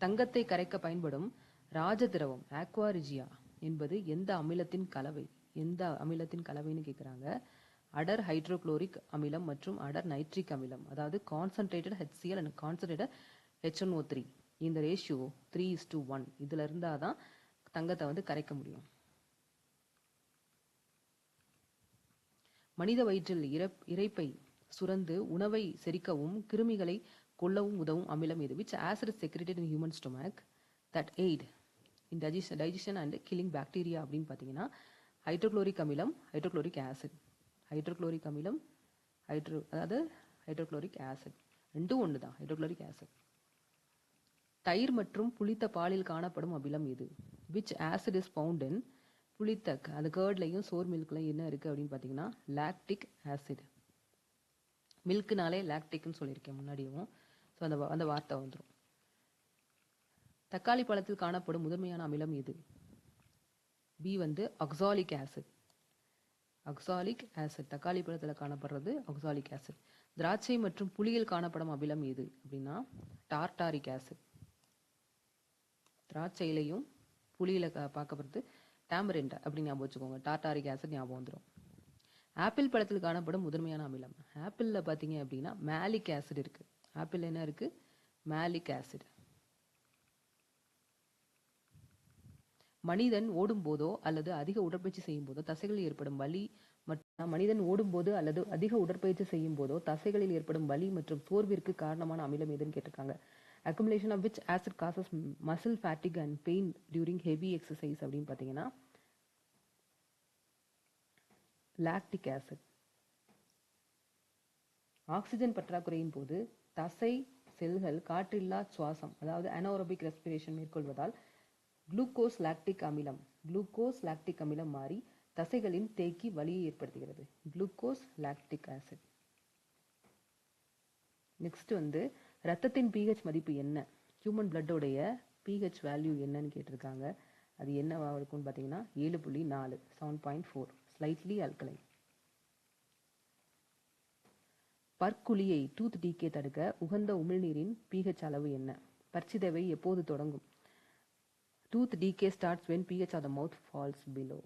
தங்கத்தை கரைக்க பயன்படும் ராஜ திரவம் ஆக்வாரிஜியா என்பது எந்த அமிலத்தின் கலவை? எந்த அமிலத்தின் கலவைன்னு கேட்குறாங்க. அடர் ஹைட்ரோகுளோரிக் அமிலம் மற்றும் அடர் நைட்ரிக் அமிலம். அதாவது concentrated HCl and concentrated H1O3. இந்த ரேஷியோ 3:1. இதில் இருந்தால் தான் தங்கத்தை வந்து கரைக்க முடியும். மனித வயிற்றில் இரைப்பை சுரந்து உணவை செரிக்கவும் கிருமிகளை கொல்லவும் உதவும் அமிலம் எது? Which acid is secreted in human stomach that aid in digestion and killing bacteria அப்படின்னு பார்த்தீங்கன்னா ஹைட்ரோகுளோரிக் அமிலம், ஹைட்ரோகுளோரிக் ஆசிட். ஹைட்ரோகுளோரிக் அமிலம், அதாவது ஹைட்ரோகுளோரிக் ஆசிட் ரெண்டும் ஒன்று தான். Hydrochloric acid. தயிர் மற்றும் புளித்த பாலில் காணப்படும் அமிலம் எது? Which acid is found in புளித்த அது கேர்ட்லையும் சோர் மில்க்லையும் என்ன இருக்குது அப்படின்னு பார்த்தீங்கன்னா லாக்டிக் ஆசிட். மில்க்குனாலே லாக்டிக்னு சொல்லியிருக்கேன் முன்னாடியும். ஸோ அந்த வார்த்தை வந்துடும். தக்காளி பழத்தில் காணப்படும் முதன்மையான அமிலம் எது? பி வந்து ஆக்சாலிக் ஆசிட். Oxalic acid. தக்காளி பழத்தில் காணப்படுறது ஆக்சாலிக் ஆசிட். திராட்சை மற்றும் புளியில் காணப்படும் அமிலம் எது அப்படின்னா டார்டாரிக் ஆசிட். திராட்சையிலையும் புளியில் பார்க்கப்படுறது டேமரிண்ட் அப்படின்னு ஞாபகம் வச்சுக்கோங்க. டார்டாரிக் ஆசிட் ஞாபகம் வந்துடும். ஆப்பிள் பழத்தில் காணப்படும் முதன்மையான அமிலம். ஆப்பிளில் பார்த்தீங்க அப்படின்னா மேலிக் ஆசிட் இருக்குது. ஆப்பிள் என்ன இருக்குது? Malic acid. மனிதன் ஓடும்போதோ அல்லது அதிக உடற்பயிற்சி செய்யும் போதோ தசைகளில் ஏற்படும் வலி மற்றும் சோர்விற்கு காரணமான அமிலம் எதுன்னு கேட்டிருக்காங்க. accumulation of which acid causes muscle fatigue and pain during heavy exercise அப்படின்னு பார்த்தீங்கன்னா லாக்டிக் ஆசிட். ஆக்சிஜன் பற்றாக்குறையின் போது தசை செல்கள் காற்றில்லா சுவாசம் அதாவது அனோரோபிக் ரெஸ்பிரேஷன் மேற்கொள்வதால் குளுக்கோஸ் லாக்டிக் அமிலம் மாறி தசைகளின் தேக்கி வலியை ஏற்படுத்துகிறது. Glucose lactic acid. நெக்ஸ்ட் ரத்தத்தின் pH மதிப்பு என்ன, ஹியூமன் பிளட்டோடைய pH வேல்யூ என்னன்னு கேட்டிருக்காங்க. அது என்னவா இருக்கும்னு பார்த்தீங்கன்னா 7.4 7.4 ஸ்லைட்லி அல்கலைன். பற்குழியை டூத் டீகே தடுக்க உகந்த உமிழ்நீரின் pH அளவு என்ன? பற்சிதைவை எப்போது தொடங்கும்? Tooth decay starts when pH of the mouth falls below.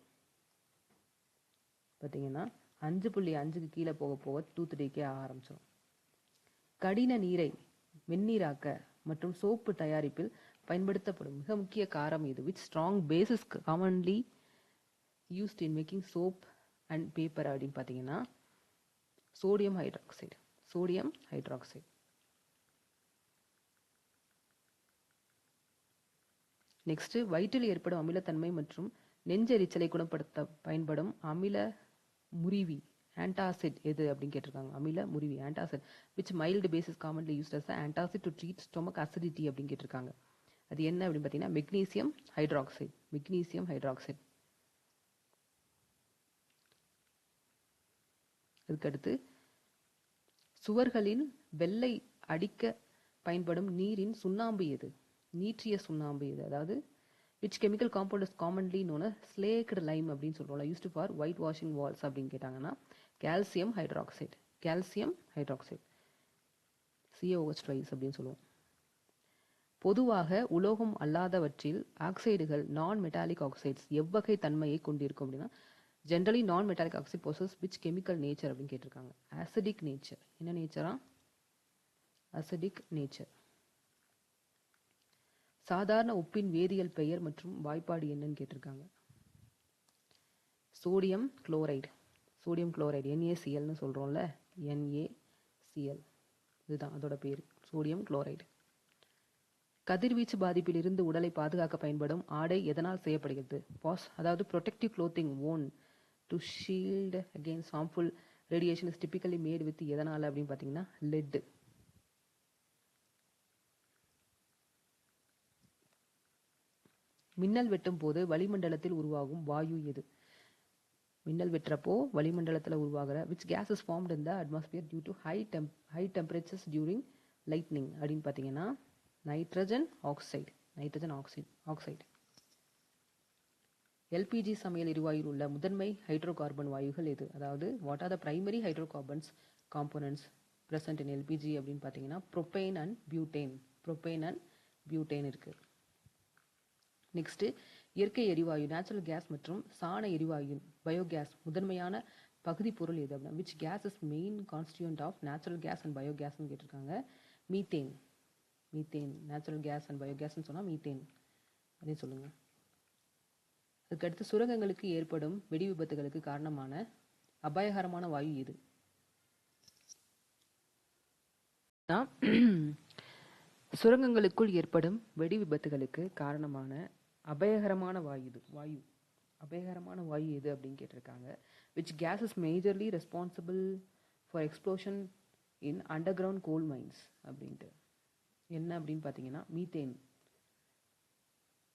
பார்த்தீங்கன்னா 5.5க்கு கீழே போக போக டூத் டீகே ஆரம்பிச்சிடும். கடின நீரை வெந்நீராக்க மற்றும் சோப்பு தயாரிப்பில் பயன்படுத்தப்படும் மிக முக்கிய காரம் இது. which strong base is commonly used in making soap and paper அப்படின்னு பார்த்தீங்கன்னா சோடியம் ஹைட்ராக்சைடு. நெக்ஸ்ட் வயிற்றில் ஏற்படும் அமிலத்தன்மை மற்றும் நெஞ்செரிச்சலை குணப்படுத்த பயன்படும் அமில முறிவி ஆன்டாசிட் எது அப்படின்னு கேட்டிருக்காங்க. அமில முறிவி antacid which mild base is commonly used as the antacid to treat stomach acidity அப்படின்னு கேட்டிருக்காங்க. அது என்ன அப்படின்னு பார்த்தீங்கன்னா மெக்னீசியம் ஹைட்ராக்சைடு. அதுக்கடுத்து சுவர்களின் வெள்ளை அடிக்க பயன்படும் நீரின் சுண்ணாம்பு எது? நீற்றிய சுண்ணாம்பு எது? அதாவது which chemical compound is commonly known as slaked lime அப்படின்னு சொல்றோம்ல, used for white washing walls அப்படின்னு கேட்டாங்கன்னா கால்சியம் ஹைட்ராக்சைடு CaOH twice அப்படின்னு சொல்லுவோம். பொதுவாக உலோகம் அல்லாதவற்றில் ஆக்சைடுகள் நான் மெட்டாலிக் ஆக்சைட்ஸ் எவ்வகை தன்மையை கொண்டிருக்கும் அப்படின்னா ஜென்ரலி நான் metallic oxide possess which chemical nature அப்படின்னு கேட்டிருக்காங்க. Acidic nature. என்ன நேச்சரா? Acidic nature. சாதாரண உப்பின் வேதியியல் பெயர் மற்றும் வாய்ப்பாடு என்னன்னு கேட்டிருக்காங்க. சோடியம் குளோரைடு NaClன்னு சொல்றோம்ல, NaCl இதுதான் அதோட பேர், சோடியம் குளோரைடு. கதிர்வீச்சு பாதிப்பில் இருந்து உடலை பாதுகாக்க பயன்படும் ஆடை எதனால் செய்யப்படுகிறது? அதாவது protective clothing worn to shield against harmful radiation is typically made with எதனால அப்படின்னு பார்த்தீங்கன்னா lead. மின்னல் வெட்டும் போது வளிமண்டலத்தில் உருவாகும் வாயு எது? மின்னல் வெட்டுறப்போ வளிமண்டலத்தில் உருவாகிற which gas is formed in the atmosphere due to high temperatures during lightning அப்படின்னு பார்த்தீங்கன்னா நைட்ரஜன் ஆக்சைடு. LPG சமையல் எரிவாயுவில் உள்ள முதன்மை ஹைட்ரோ கார்பன் வாயுகள் எது? அதாவது what are the primary hydro carbons components present in LPG அப்படின்னு பார்த்தீங்கன்னா ப்ரோபேன் அண்ட் பியூட்டேன் இருக்கு. நெக்ஸ்ட் இயற்கை எரிவாயு நேச்சுரல் கேஸ் மற்றும் சாண எரிவாயு பயோகேஸ் முதன்மையான பகுதி பொருள் எது அப்படின்னா which gas is main constituent of natural gas and biogasன்னு கேட்டிருக்காங்க. மீத்தேன் நேச்சுரல் கேஸ் அண்ட் பயோகேஸ்ன்னு சொன்னால் மீத்தேன் அப்படின்னு சொல்லுங்க. அதுக்கடுத்து சுரங்கங்களுக்கு ஏற்படும் வெடி விபத்துகளுக்கு காரணமான அபாயகரமான வாயு எது? சுரங்கங்களுக்குள் ஏற்படும் வெடி விபத்துகளுக்கு காரணமான அபாயகரமான வாயு எது அப்படின்னு கேட்டிருக்காங்க. which gas is majorly responsible for explosion in underground coal mines அப்படின்ட்டு என்ன அப்படின்னு பார்த்தீங்கன்னா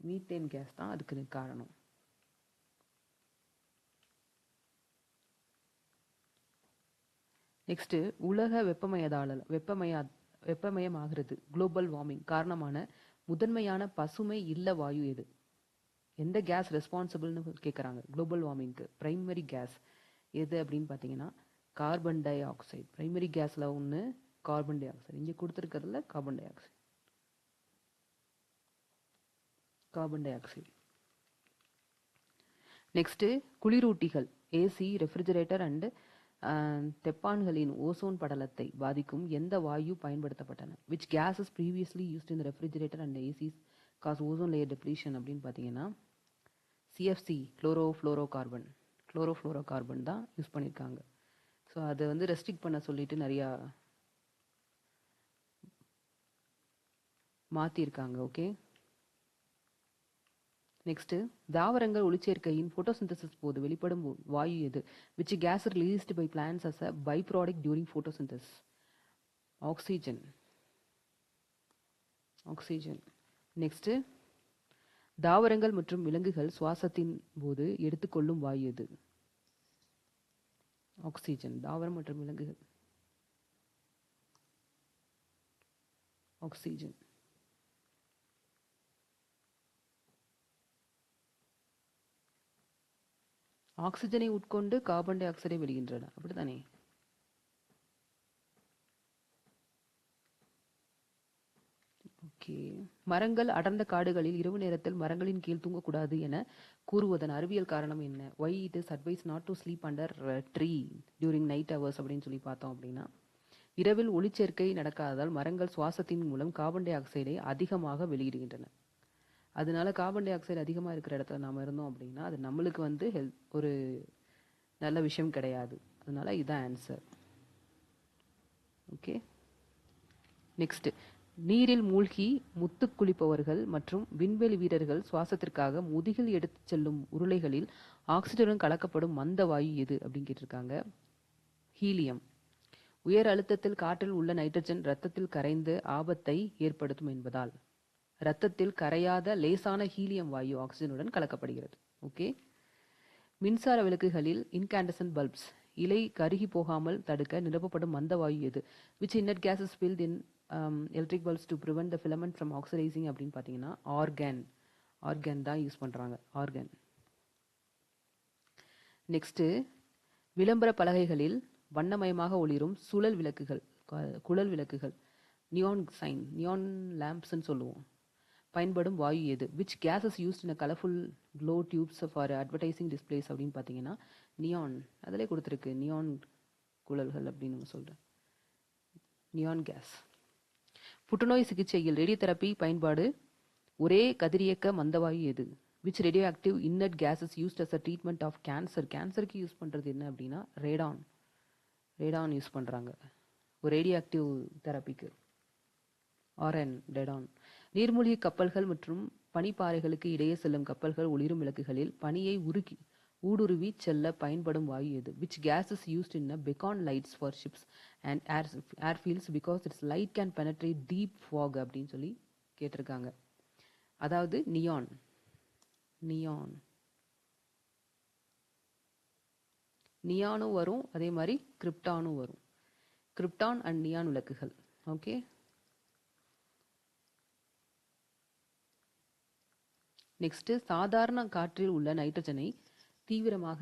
மீத்தேன் கேஸ் தான் அதுக்கு காரணம். நெக்ஸ்ட் உலக வெப்பமயமாகிறது குளோபல் வார்மிங் காரணமான முதன்மையான பசுமை இல்ல வாயு எது? எந்த கேஸ் ரெஸ்பான்சிபிள்னு கேட்குறாங்க குளோபல் வார்மிங்க்கு? பிரைமரி கேஸ் எது அப்படின்னு பார்த்தீங்கன்னா கார்பன் டை ஆக்சைடு. பிரைமரி கேஸில் ஒன்று கார்பன் டை ஆக்சைடு, இங்கே கொடுத்துருக்கிறதுல கார்பன் டை ஆக்சைடு. நெக்ஸ்ட்டு குளிரூட்டிகள் ஏசி ரெஃப்ரிஜரேட்டர் அண்டு தெப்பான்களின் ஓசோன் படலத்தை பாதிக்கும் எந்த வாயு பயன்படுத்தப்பட்டன? which gases previously used in the refrigerator and ACs cause ozone layer depletion அப்படின்னு பார்த்தீங்கன்னா CFC குளோரோஃப்ளோரோகார்பன் தான் யூஸ் பண்ணியிருக்காங்க. ஸோ அதை வந்து ரெஸ்ட்ரிக்ட் பண்ண சொல்லிட்டு நிறையா மாற்றிருக்காங்க. ஓகே, நெக்ஸ்ட், தாவரங்கள் ஒளிச்சேர்க்கையின் போட்டோசிந்தசிஸ் போது வெளிப்படும் வாயு எது? which gas released by plants as a byproduct during photosynthesis? Oxygen. Next, தாவரங்கள் மற்றும் விலங்குகள் சுவாசத்தின் போது எடுத்துக்கொள்ளும் வாயு எது? ஆக்சிஜன். தாவரம் மற்றும் விலங்குகள் ஆக்சிஜன். ஆக்சிஜனை உட்கொண்டு கார்பன் டை ஆக்சைடை வெளியின்றன, அப்படித்தானே? ஓகே, மரங்கள் அடர்ந்த காடுகளில் இரவு நேரத்தில் மரங்களின் கீழ் தூங்கக்கூடாது என கூறுவதன் அறிவியல் காரணம் என்ன? why it is advised not to sleep under a tree during night hours அப்படின்னு சொல்லி பார்த்தோம் அப்படின்னா, இரவில் ஒளிச்சேர்க்கை நடக்காததால் மரங்கள் சுவாசத்தின் மூலம் கார்பன் டை ஆக்சைடை அதிகமாக வெளியிடுகின்றன. அதனால கார்பன் டை ஆக்சைடு அதிகமாக இருக்கிற இடத்துல நாம் இருந்தோம் அப்படின்னா அது நம்மளுக்கு வந்து ஒரு நல்ல விஷயம் கிடையாது. அதனால இதுதான் ஆன்சர். ஓகே, நெக்ஸ்ட், நீரில் மூழ்கி முத்து குளிப்பவர்கள் மற்றும் விண்வெளி வீரர்கள் சுவாசத்திற்காக முதுகில் எடுத்துச் செல்லும் உருளைகளில் ஆக்சிஜனுடன் கலக்கப்படும் மந்த வாயு எது அப்படின்னு கேட்டிருக்காங்க. ஹீலியம். உயர் அழுத்தத்தில் காற்றில் உள்ள நைட்ரஜன் இரத்தத்தில் கரைந்து ஆபத்தை ஏற்படுத்தும் என்பதால் இரத்தத்தில் கரையாத லேசான ஹீலியம் வாயு ஆக்சிஜனுடன் கலக்கப்படுகிறது. ஓகே, மின்சார விளக்குகளில் இன்காண்டசன்ட் பல்ப்ஸ் இலை கருகி போகாமல் தடுக்க நிரப்பப்படும் மந்த வாயு எது? which inert gas is filled in electric bulbs to prevent the filament from oxidizing அப்படின்னு பார்த்தீங்கன்னா ஆர்கன் தான் யூஸ் பண்ணுறாங்க. ஆர்கன். நெக்ஸ்ட்டு, விளம்பர பலகைகளில் வண்ணமயமாக ஒளிரும் குழல் விளக்குகள் நியான் லேம்ப்ஸ்ன்னு சொல்லுவோம், பயன்படும் வாயு எது? which gas is used in a colorful glow tubes for advertising displays அப்படின்னு பார்த்தீங்கன்னா நியான். அதிலே கொடுத்துருக்கு நியான் குழல்கள் அப்படின்னு நம்ம சொல்கிறேன். Neon gas. புற்றுநோய் சிகிச்சையில் ரேடியோதெரப்பி பயன்பாடு ஒரே கதிரியக்க மந்தவாயு எது? which radioactive inert gas is used as a treatment of cancer? கேன்சருக்கு யூஸ் பண்ணுறது என்ன அப்படின்னா ரேடான் யூஸ் பண்ணுறாங்க ஒரு ரேடியோஆக்டிவ் தெரப்பிக்கு. ரேடான். நீர்மூழ்கி கப்பல்கள் மற்றும் பனிப்பாறைகளுக்கு இடையே செல்லும் கப்பல்கள் ஒளிரும் விளக்குகளில் பனியை ஊடுருவி செல்ல பயன்படும் வாயு எது? which gas is used in a beacon lights for ships and airfields because its light can penetrate deep fog அப்படின்னு சொல்லி கேட்டிருக்காங்க. அதாவது நியானும் வரும், அதே மாதிரி கிரிப்டானும் வரும். கிரிப்டான் அண்ட் நியான் விளக்குகள். ஓகே, நெக்ஸ்ட், சாதாரண காற்றில் உள்ள நைட்ரஜனை தீவிரமாக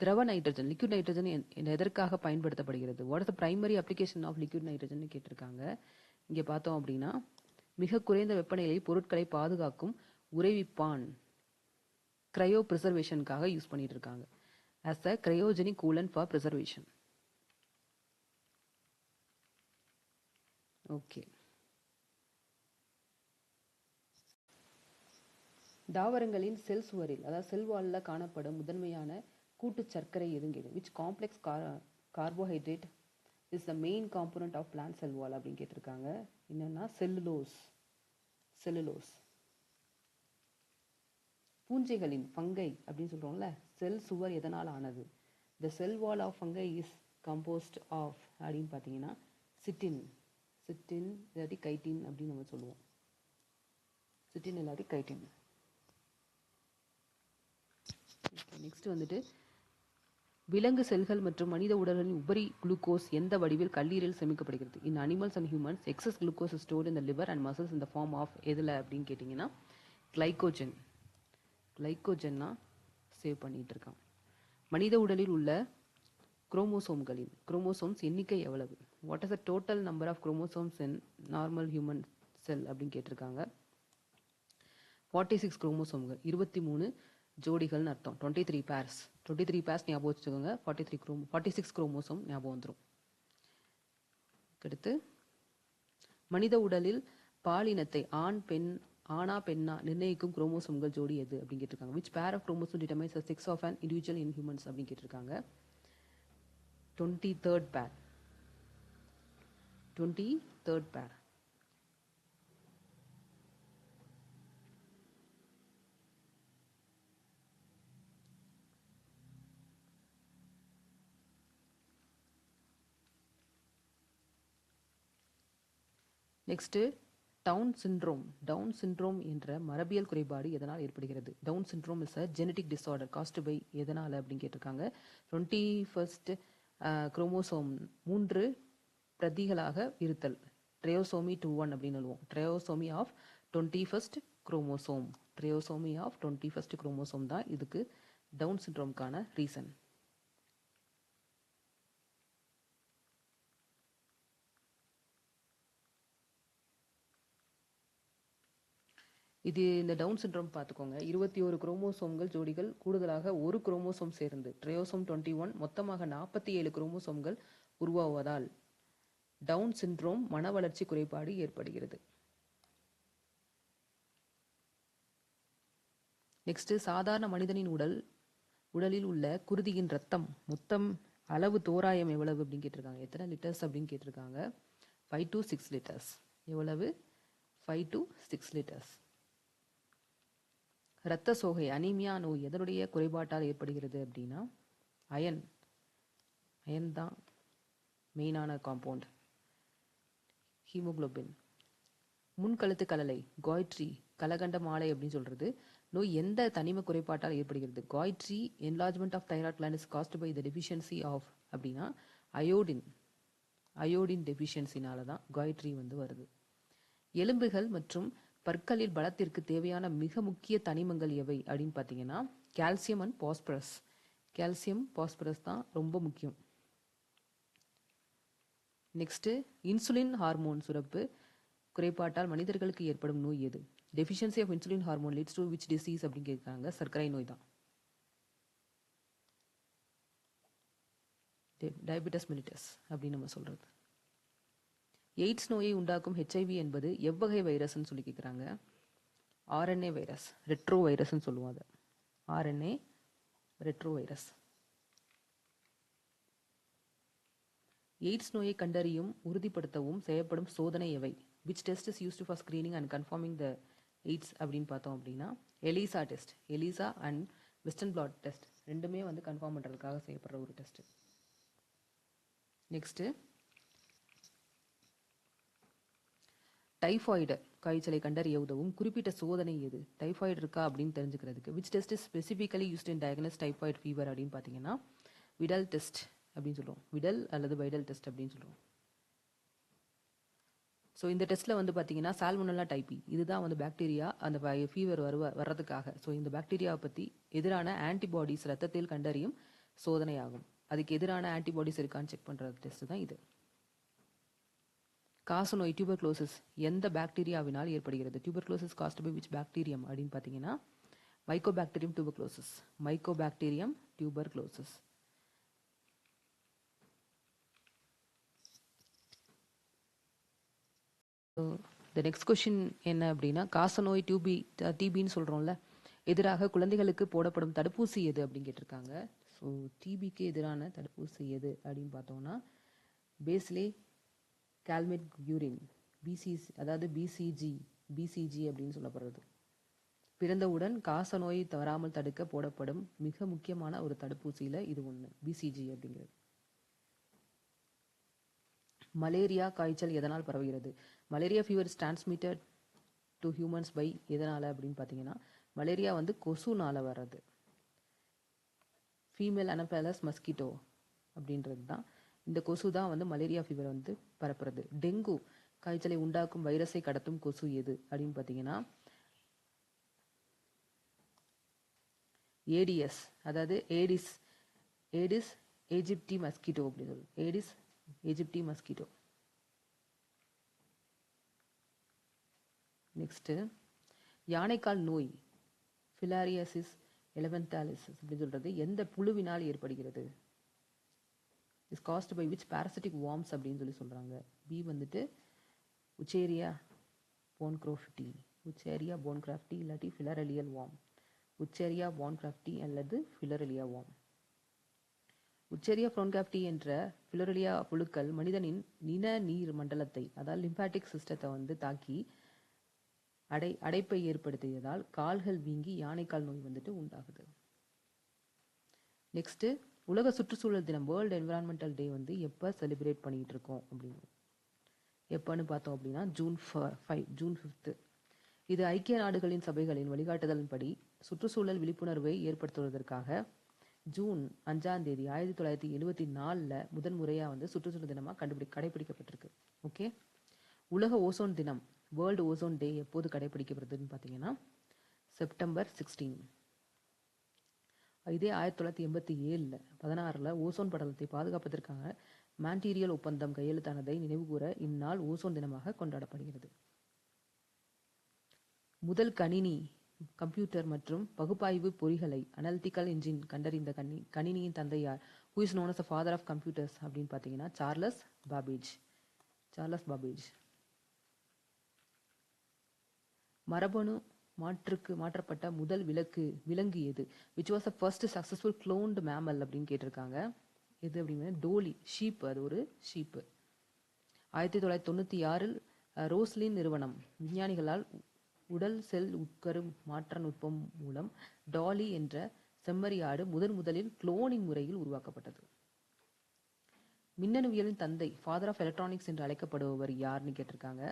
திரவ நைட்ரஜன் லிக்விட் நைட்ரஜன் எதற்காக பயன்படுத்தப்படுகிறது? What is the primary application of liquid nitrogen கேட்டிருக்காங்க. இங்கே பார்த்தோம் அப்படின்னா மிக குறைந்த வெப்பநிலையில் பொருட்களை பாதுகாக்கும் உறைவிப்பான் கிரையோ ப்ரிசர்வேஷனுக்காக யூஸ் பண்ணிட்டு இருக்காங்க. as a cryogenic coolant for preservation. Okay, தாவரங்களின் செல் சுவரில் அதாவது செல் வால்ல காணப்படும் முதன்மையான கூட்டு சர்க்கரை எதுங்கிறது? which complex carbohydrate is the main component of plant cell wall அப்படின்னு கேட்டிருக்காங்க. என்னன்னா செல்லுலோஸ். பூஞ்சைகளின் ஃபங்கை அப்படின்னு சொல்றோம்ல, செல் சுவர் எதனால் ஆனது? the cell wall of fungi is composed of அப்படின்னு பார்த்தீங்கன்னா சிட்டின் இல்லாட்டி கைட்டின் அப்படின்னு நம்ம சொல்லுவோம். சிட்டின் இல்லாட்டி கைட்டின். நெக்ஸ்ட் வந்துட்டு, விலங்கு செல்கள் மற்றும் மனித உடல்களின் உபரி குளுக்கோஸ் எந்த வடிவில் கல்லீரல் சேமிக்கப்படுகிறது? in animals and humans excess glucose is stored in the liver and muscles in the form of எதில் அப்படின்னு கேட்டிங்கன்னா கிளைக்கோஜன்னா சேவ் பண்ணிட்டு இருக்கான். மனித உடலில் உள்ள குரோமோசோம்ஸ் எண்ணிக்கை எவ்வளவு? What is the total number of chromosomes in normal human cell அப்படின்னு கேட்டிருக்காங்க. 46 குரோமோசோம்கள், 23 ஜோடிகள்னு அர்த்தம். 23 பேர்ஸ் ஞாபகம் வச்சுக்கோங்க. 46 குரோமோசோம் ஞாபகம் வந்துடும். அடுத்து, மனித உடலில் பாலினத்தை ஆனா பெண்ணா நிர்ணயிக்கும் குரோமோசோம்கள் ஜோடி எது அப்படின்னு கேட்டிருக்காங்க. which pair of chromosome determines the sex of an individual in humans அப்படின்னு கேட்டிருக்காங்க. 23rd pair. 23rd pair. Next down syndrome என்ற மரபியல் குறைபாடு எதனால் ஏற்படுகிறது? Down syndrome is a genetic disorder caused by எதனால் அப்படின்னு கேட்டிருக்காங்க. 21st குரோமோசோம் 3 பிரதிகளாக இருத்தல், ட்ரையோசோமி 21 அப்படின்னு சொல்லுவோம். Trisomy of 21st chromosome, trisomy of 21st chromosome தான் இதுக்கு டவுன் சிண்ட்ரோம்கான ரீசன். இது இந்த டவுன் சிண்ட்ரோம் பார்த்துக்கோங்க. 21 குரோமோசோம்கள் ஜோடிகள் கூடுதலாக ஒரு குரோமோசோம் சேர்ந்து ட்ரையோசோம் 21 மொத்தமாக 47 குரோமோசோம்கள் உருவாவதால் டவுன் சிண்ட்ரோம் மன வளர்ச்சி குறைபாடு ஏற்படுகிறது. நெக்ஸ்ட் சாதாரண மனிதனின் உடலில் உள்ள குருதியின் ரத்தம் மொத்தம் அளவு தோராயம் எவ்வளவு அப்படின்னு கேட்டிருக்காங்க. எத்தனை லிட்டர்ஸ் அப்படின்னு கேட்டிருக்காங்க. 5 to 6 லிட்டர்ஸ். எவ்வளவு? 5 to 6 லிட்டர்ஸ். இரத்த சோகை அனீமியா நோய் எதனுடைய குறைபாட்டால் ஏற்படுகிறது அப்படின்னா அயன் தான் மெயினான காம்பவுண்ட். ஹீமோகுளோபின். முன்கழுத்து கலலை காய்ட்ரி கலகண்ட மாலை அப்படின்னு சொல்றது நோய் எந்த தனிம குறைபாட்டால் ஏற்படுகிறது? Goitre enlargement of thyroid gland is caused by the deficiency of அப்படின்னா அயோடின் டெஃபிஷியன்சினால தான் காய்ட்ரி வருது. எலும்புகள் மற்றும் பற்களில் பலத்திற்கு தேவையான மிக முக்கிய தனிமங்கள் எவை அப்படின்னு பார்த்தீங்கன்னா calcium and phosphorus. Calcium phosphorus தான் ரொம்ப முக்கியம். நெக்ஸ்ட் இன்சுலின் ஹார்மோன் சுரப்பு குறைபாட்டால் மனிதர்களுக்கு ஏற்படும் நோய் எது? Deficiency of insulin hormone leads to which disease அப்படின்னு கேட்குறாங்க. சர்க்கரை நோய் தான். டயபிட்டஸ் மெலிட்டஸ் அப்படின்னு நம்ம சொல்றது. எய்ட்ஸ் நோயை உண்டாக்கும் HIV என்பது எவ்வகை வைரஸ்ன்னு சொல்லி கேட்குறாங்க. RNA வைரஸ், ரெட்ரோ வைரஸ்ன்னு சொல்லுவோம். அதை RNA ரெட்ரோ வைரஸ். எய்ட்ஸ் நோயை கண்டறியும் உறுதிப்படுத்தவும் செய்யப்படும் சோதனை எவை? Which test is used for screening and confirming the AIDS அப்படின்னு பார்த்தோம் அப்படின்னா ELISA test. ELISA and western blot test ரெண்டுமே கன்ஃபார்ம் பண்ணுறதுக்காக செய்யப்படுற ஒரு டெஸ்ட். நெக்ஸ்ட் டைஃபாய்டு காய்ச்சலை கண்டறிய உதவும் குறிப்பிட்ட சோதனை எது? டைஃபாய்டு இருக்கா அப்படின்னு தெரிஞ்சுக்கிறதுக்கு which test is specifically used in diagnose typhoid fever அப்படின்னு பார்த்தீங்கன்னா விடல் டெஸ்ட் அப்படின்னு சொல்லுவோம். விடல் அல்லது வைடல் டெஸ்ட் அப்படின்னு சொல்லுவோம். ஸோ இந்த டெஸ்ட்டில் பார்த்தீங்கன்னா சால்மோனெல்லா டைபி இதுதான் பாக்டீரியா அந்த ஃபீவர் வர்றதுக்காக. ஸோ இந்த பாக்டீரியாவை பற்றி எதிரான ஆன்டிபாடிஸ் ரத்தத்தில் கண்டறியும் சோதனை ஆகும். அதுக்கு எதிரான ஆன்டிபாடிஸ் இருக்கான்னு செக் பண்ணுற டெஸ்ட் தான் இது. காசநோய் டியூபர்குலோசிஸ் எந்த பாக்டீரியாவினால் ஏற்படுகிறது? Tuberculosis caused by which bacterium அப்படின்னு பார்த்தீங்கன்னா mycobacterium tuberculosis. Mycobacterium tuberculosis. The next question என்ன அப்படின்னா காசநோய் டிபின்னு சொல்கிறோம்ல எதிராக குழந்தைகளுக்கு போடப்படும் தடுப்பூசி எது அப்படின்னு கேட்டிருக்காங்க. ஸோ டிபிக்கு எதிரான தடுப்பூசி எது அப்படின்னு பார்த்தோம்னா பேஸ்லே கால்மெட் யூரின் அதாவது பிசிஜி அப்படின்னு சொல்லப்படுறது. பிறந்தவுடன் காசநோய் வராமல் தடுக்க போடப்படும் மிக முக்கியமான ஒரு தடுப்பூசியில இது ஒன்று பிசிஜி அப்படிங்கிறது. மலேரியா காய்ச்சல் எதனால் பரவுகிறது? Malaria fever is transmitted to humans by எதனால அப்படின்னு பார்த்தீங்கன்னா மலேரியா கொசுனால வர்றது. ஃபீமேல் அனபேலஸ் மஸ்கிட்டோ அப்படின்றது தான் இந்த கொசு தான் மலேரியா ஃபீவர் பரப்புறது. டெங்கு காய்ச்சலை உண்டாக்கும் வைரஸை கடத்தும் கொசு எது அப்படின்னு பார்த்தீங்கன்னா ஏடிஎஸ் அதாவது ஏடிஸ் எஜிப்டி மஸ்கிட்டோ அப்படின்னு சொல்லுவோம். Aedes aegypti mosquito. நெக்ஸ்ட் யானைக்கால் நோய் ஃபிலாரியாசிஸ் எலமெண்டாலிசிஸ் அப்படின்னு சொல்றது எந்த புழுவினால் ஏற்படுகிறது? Is caused by which parasitic worms அப்படின்னு சொல்றாங்க. பி உச்சேரியா போன்க்ரோஃபிட்டி. உச்சேரியா போன்கிராஃப்டி இல்லாட்டி ஃபிலரெலியல் வார்ம். உச்சேரியா போன்கிராஃப்டி அல்லது ஃபிலரெலியா வார்ம். உச்சேரியா போன்கிராஃப்டி என்ற ஃபிலரெலியா புழுக்கள் மனிதனின் நீர் மண்டலத்தை, அதாவது லிம்பாட்டிக் சிஸ்டத்தை வந்து தாக்கி அடைப்பை ஏற்படுத்தியதால் கால்கள் வீங்கி யானைக்கால் நோய் வந்துட்டு உண்டாகுது. நெக்ஸ்ட், உலக சுற்றுச்சூழல் தினம் வேர்ல்டு என்விரான்மெண்டல் டே வந்து எப்போ செலிப்ரேட் பண்ணிட்டு இருக்கோம் அப்படின்னு எப்போன்னு பார்த்தோம் அப்படின்னா ஜூன் 5. இது ஐக்கிய நாடுகளின் சபைகளின் வழிகாட்டுதலின்படி சுற்றுச்சூழல் விழிப்புணர்வை ஏற்படுத்துவதற்காக ஜூன் 5 1974 முதன் முறையாக வந்து சுற்றுச்சூழல் தினமாக கடைபிடிக்கப்பட்டிருக்கு. ஓகே. உலக ஓசோன் தினம் வேர்ல்டு ஓசோன் டே எப்போது கடைபிடிக்கப்படுதுன்னு பார்த்தீங்கன்னா செப்டம்பர் 16. இதே 1987 16 ஓசோன் படலத்தை பாதுகாப்பதற்காக மான்ட்ரீயல் ஒப்பந்தம் கையெழுத்தானதை நினைவுகூர இந்நாள் ஓசோன் தினமாக கொண்டாடப்படுகிறது. முதல் கம்ப்யூட்டர் மற்றும் பகுப்பாய்வு பொறிகளை அனலிட்டிக்கல் இன்ஜின் கண்டறிந்த கணினியின் தந்தையார்? Who is known as the father of computers அப்படின்னு பார்த்தீங்கன்னா சார்லஸ் பாபேஜ். மரபணு மாற்றப்பட்ட முதல் விலங்கு எது? Which was the first successful cloned mammal அப்படின்னு கேட்டிருக்காங்க. எது அப்படின்னா டோலி, ஷீப். அது ஒரு ஷீப்பு. 1996 ரோஸ்லின் நிறுவனம் விஞ்ஞானிகளால் உடல் செல் உட்கரு மாற்ற நுட்பம் மூலம் டாலி என்ற செம்மறியாடு முதலில் குளோனிங் முறையில் உருவாக்கப்பட்டது. மின்னணுவியலின் தந்தை, ஃபாதர் ஆஃப் எலக்ட்ரானிக்ஸ் என்று அழைக்கப்படுபவர் யாருன்னு கேட்டிருக்காங்க.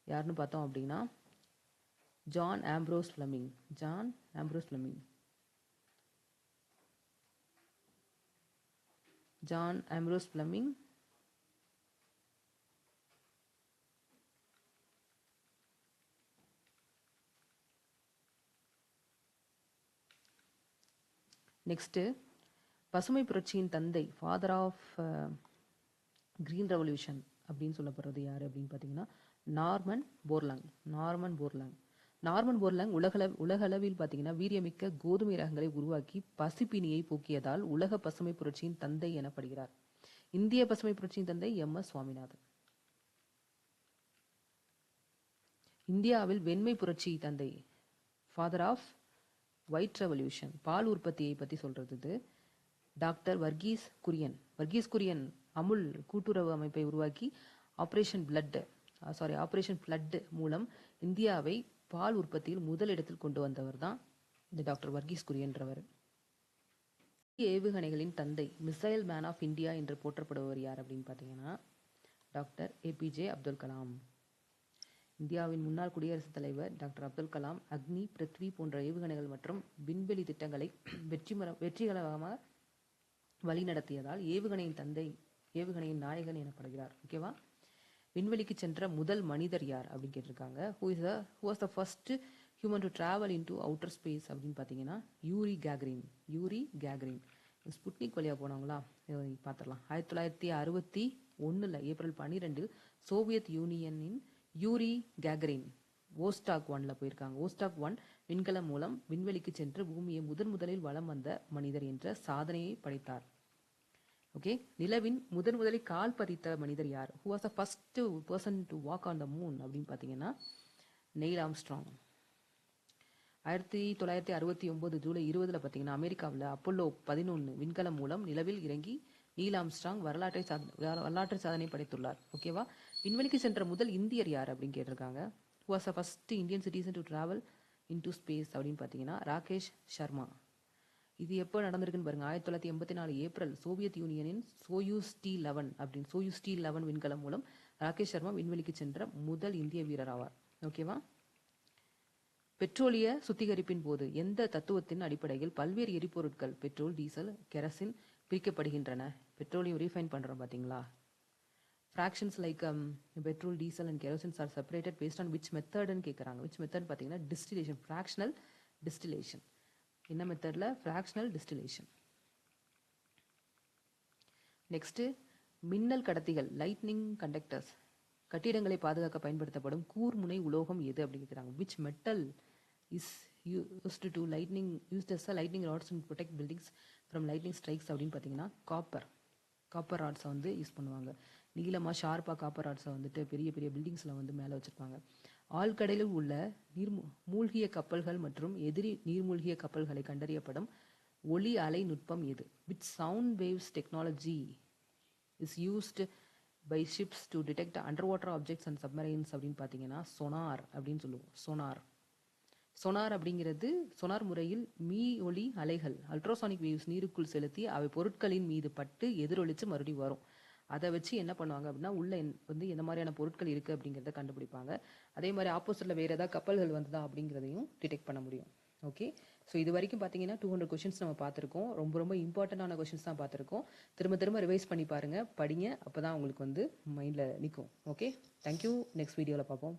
யாருன்னு பார்த்தோம் அப்படின்னா ஜான் ஆம்ப்ரோஸ் ஃப்ளெமிங். நெக்ஸ்ட், பசுமை புரட்சியின் தந்தை, ஃபாதர் ஆஃப் கிரீன் ரெவல்யூஷன் அப்படின்னு சொல்லப்படுறது யாரு அப்படின்னு பார்த்தீங்கன்னா நார்மன் போர்லாங் உலகளவில் பார்த்தீங்கன்னா வீரியமிக்க கோதுமை ரகங்களை உருவாக்கி பசிப்பினியை போக்கியதால் உலக பசுமை புரட்சியின் தந்தை எனப்படுகிறார். இந்திய பசுமை புரட்சியின் தந்தை MS சுவாமிநாதன். இந்தியாவில் வெண்மை புரட்சி தந்தை, ஃபாதர் ஆஃப் ஒயிட் ரெவல்யூஷன், பால் உற்பத்தியை பற்றி சொல்றது டாக்டர் வர்கீஸ் குரியன் அமுல் கூட்டுறவு அமைப்பை உருவாக்கி ஆபரேஷன் ஃப்ளட் மூலம் இந்தியாவை பால் உற்பத்தியில் முதலிடத்தில் கொண்டு வந்தவர் தான் இந்த டாக்டர் வர்கீஸ் குரியன்றவர். ஏவுகணைகளின் தந்தை, மிசைல் மேன் ஆஃப் இந்தியா என்று போற்றப்படுபவர் யார் அப்படின்னு பார்த்தீங்கன்னா டாக்டர் APJ அப்துல் கலாம். இந்தியாவின் முன்னாள் குடியரசுத் தலைவர் டாக்டர் அப்துல் கலாம் அக்னி, பிருத்வி போன்ற ஏவுகணைகள் மற்றும் விண்வெளி திட்டங்களை வெற்றிகரமாக வழிநடத்தியதால் ஏவுகணையின் தந்தை, ஏவுகணையின் நாயகன் எனப்படுகிறார். ஓகேவா? விண்வெளிக்கு சென்ற முதல் மனிதர் யார் அப்படின்னு கேட்டிருக்காங்க. Who was the first human to travel into outer space அப்படின்னு பார்த்தீங்கன்னா யூரி கேக்ரின். ஸ்புட்னிக் வழியாக போனவங்களா பார்த்துடலாம். 1961 ஏப்ரல் 12 சோவியத் யூனியனின் யூரி கேகரின் ஓஸ்டாக் 1 போயிருக்காங்க. ஓஸ்டாக் 1 விண்கலம் மூலம் விண்வெளிக்கு சென்று பூமியை முதலில் வலம் வந்த மனிதர் என்ற சாதனையை படைத்தார். ஓகே. நிலவின் முதலில் கால் பதித்த மனிதர் யார்? Who was the first person to walk on the moon அப்படின்னு பார்த்தீங்கன்னா நெயில் ஆம்ஸ்ட்ராங். 1969 ஜூலை 20 பார்த்தீங்கன்னா அமெரிக்காவில் அப்போலோ 11 விண்கலம் மூலம் நிலவில் இறங்கி நீல் ஆம்ஸ்ட்ராங் வரலாற்று சாதனை படைத்துள்ளார். ஓகேவா? விண்வெளிக்கு சென்ற முதல் இந்தியர் யார் அப்படின்னு கேட்டிருக்காங்க. Who was the first Indian citizen to travel into space அப்படின்னு பார்த்தீங்கன்னா ராகேஷ் சர்மா. இது எப்போ நடந்திருக்குன்னு பாருங்க. 1984 ஏப்ரல் சோவியத் யூனியனின் சோயூஸ் T-11 விண்கலம் மூலம் ராகேஷ் சர்மா விண்வெளிக்கு சென்ற முதல் இந்திய வீரர் ஆவார். ஓகேவா? பெட்ரோலிய சுத்திகரிப்பின் போது எந்த தத்துவத்தின் அடிப்படையில் பல்வேறு எரிபொருட்கள் பெட்ரோல், டீசல், கெரசின் பிரிக்கப்படுகின்றன? பெட்ரோலியம் ரீஃபைன் பண்றோம் பாத்தீங்களா? fractions like petrol, diesel and kerosene are separated based on which method ன்னு கேட்குறாங்க. which method பார்த்தீங்கன்னா distillation, fractional distillation. என்ன மெத்தட்ல? fractional distillation. நெக்ஸ்ட், மின்னல் கடத்திகள் லைட்னிங் கண்டக்டர்ஸ் கட்டிடங்களை பாதுகாக்க பயன்படுத்தப்படும் கூர்முனை உலோகம் எது அப்படின்னு கேட்குறாங்க. which metal is used as a lightning rods to protect buildings from lightning strikes அப்படின்னு பார்த்தீங்கன்னா காப்பர் ராட்ஸை வந்து யூஸ் பண்ணுவாங்க. நீளமாக ஷார்ப்பாக காப்பர் ராட்ஸை வந்துட்டு பெரிய பெரிய பில்டிங்ஸில் வந்து மேலே வச்சுருப்பாங்க. ஆழ்கடலில் உள்ள மூழ்கிய கப்பல்கள் மற்றும் எதிரி நீர்மூழ்கிய கப்பல்களை கண்டறியப்படும் ஒளி அலை நுட்பம் எது? Which sound waves technology is used by ships to detect under water objects and submarines அப்படின்னு பார்த்தீங்கன்னா சொனார் அப்படின்னு சொல்லுவோம். சொனார் அப்படிங்கிறது சொனார் முறையில் ஒளி அலைகள் அல்ட்ராசானிக் வேவ்ஸ் நீருக்குள் செலுத்தி அவை பொருட்களின் மீது பட்டு எதிரொலிச்சு மறுபடியும் வரும். அதை வச்சு என்ன பண்ணுவாங்க அப்படின்னா உள்ள வந்து எந்த மாதிரியான பொருட்கள் இருக்கு அப்படிங்கிறத கண்டுபிடிப்பாங்க. அதே மாதிரி ஆப்போசிட்ல வேற ஏதாவது கப்பல்கள் வந்ததா அப்படிங்கிறதையும் டிடெக்ட் பண்ண முடியும். ஓகே, ஸோ இது வரைக்கும் பார்த்தீங்கன்னா 200 கொஷின்ஸ் நம்ம பார்த்துருக்கோம். ரொம்ப ரொம்ப இம்பார்ட்டண்டான கொஷின்ஸ் தான் பார்த்துருக்கோம். திரும்ப திரும்ப ரிவைஸ் பண்ணி பாருங்க, படிங்க, அப்போ தான் உங்களுக்கு வந்து மைண்டில் நிற்கும். Okay, thank you. நெக்ஸ்ட் வீடியோவில் பார்ப்போம்.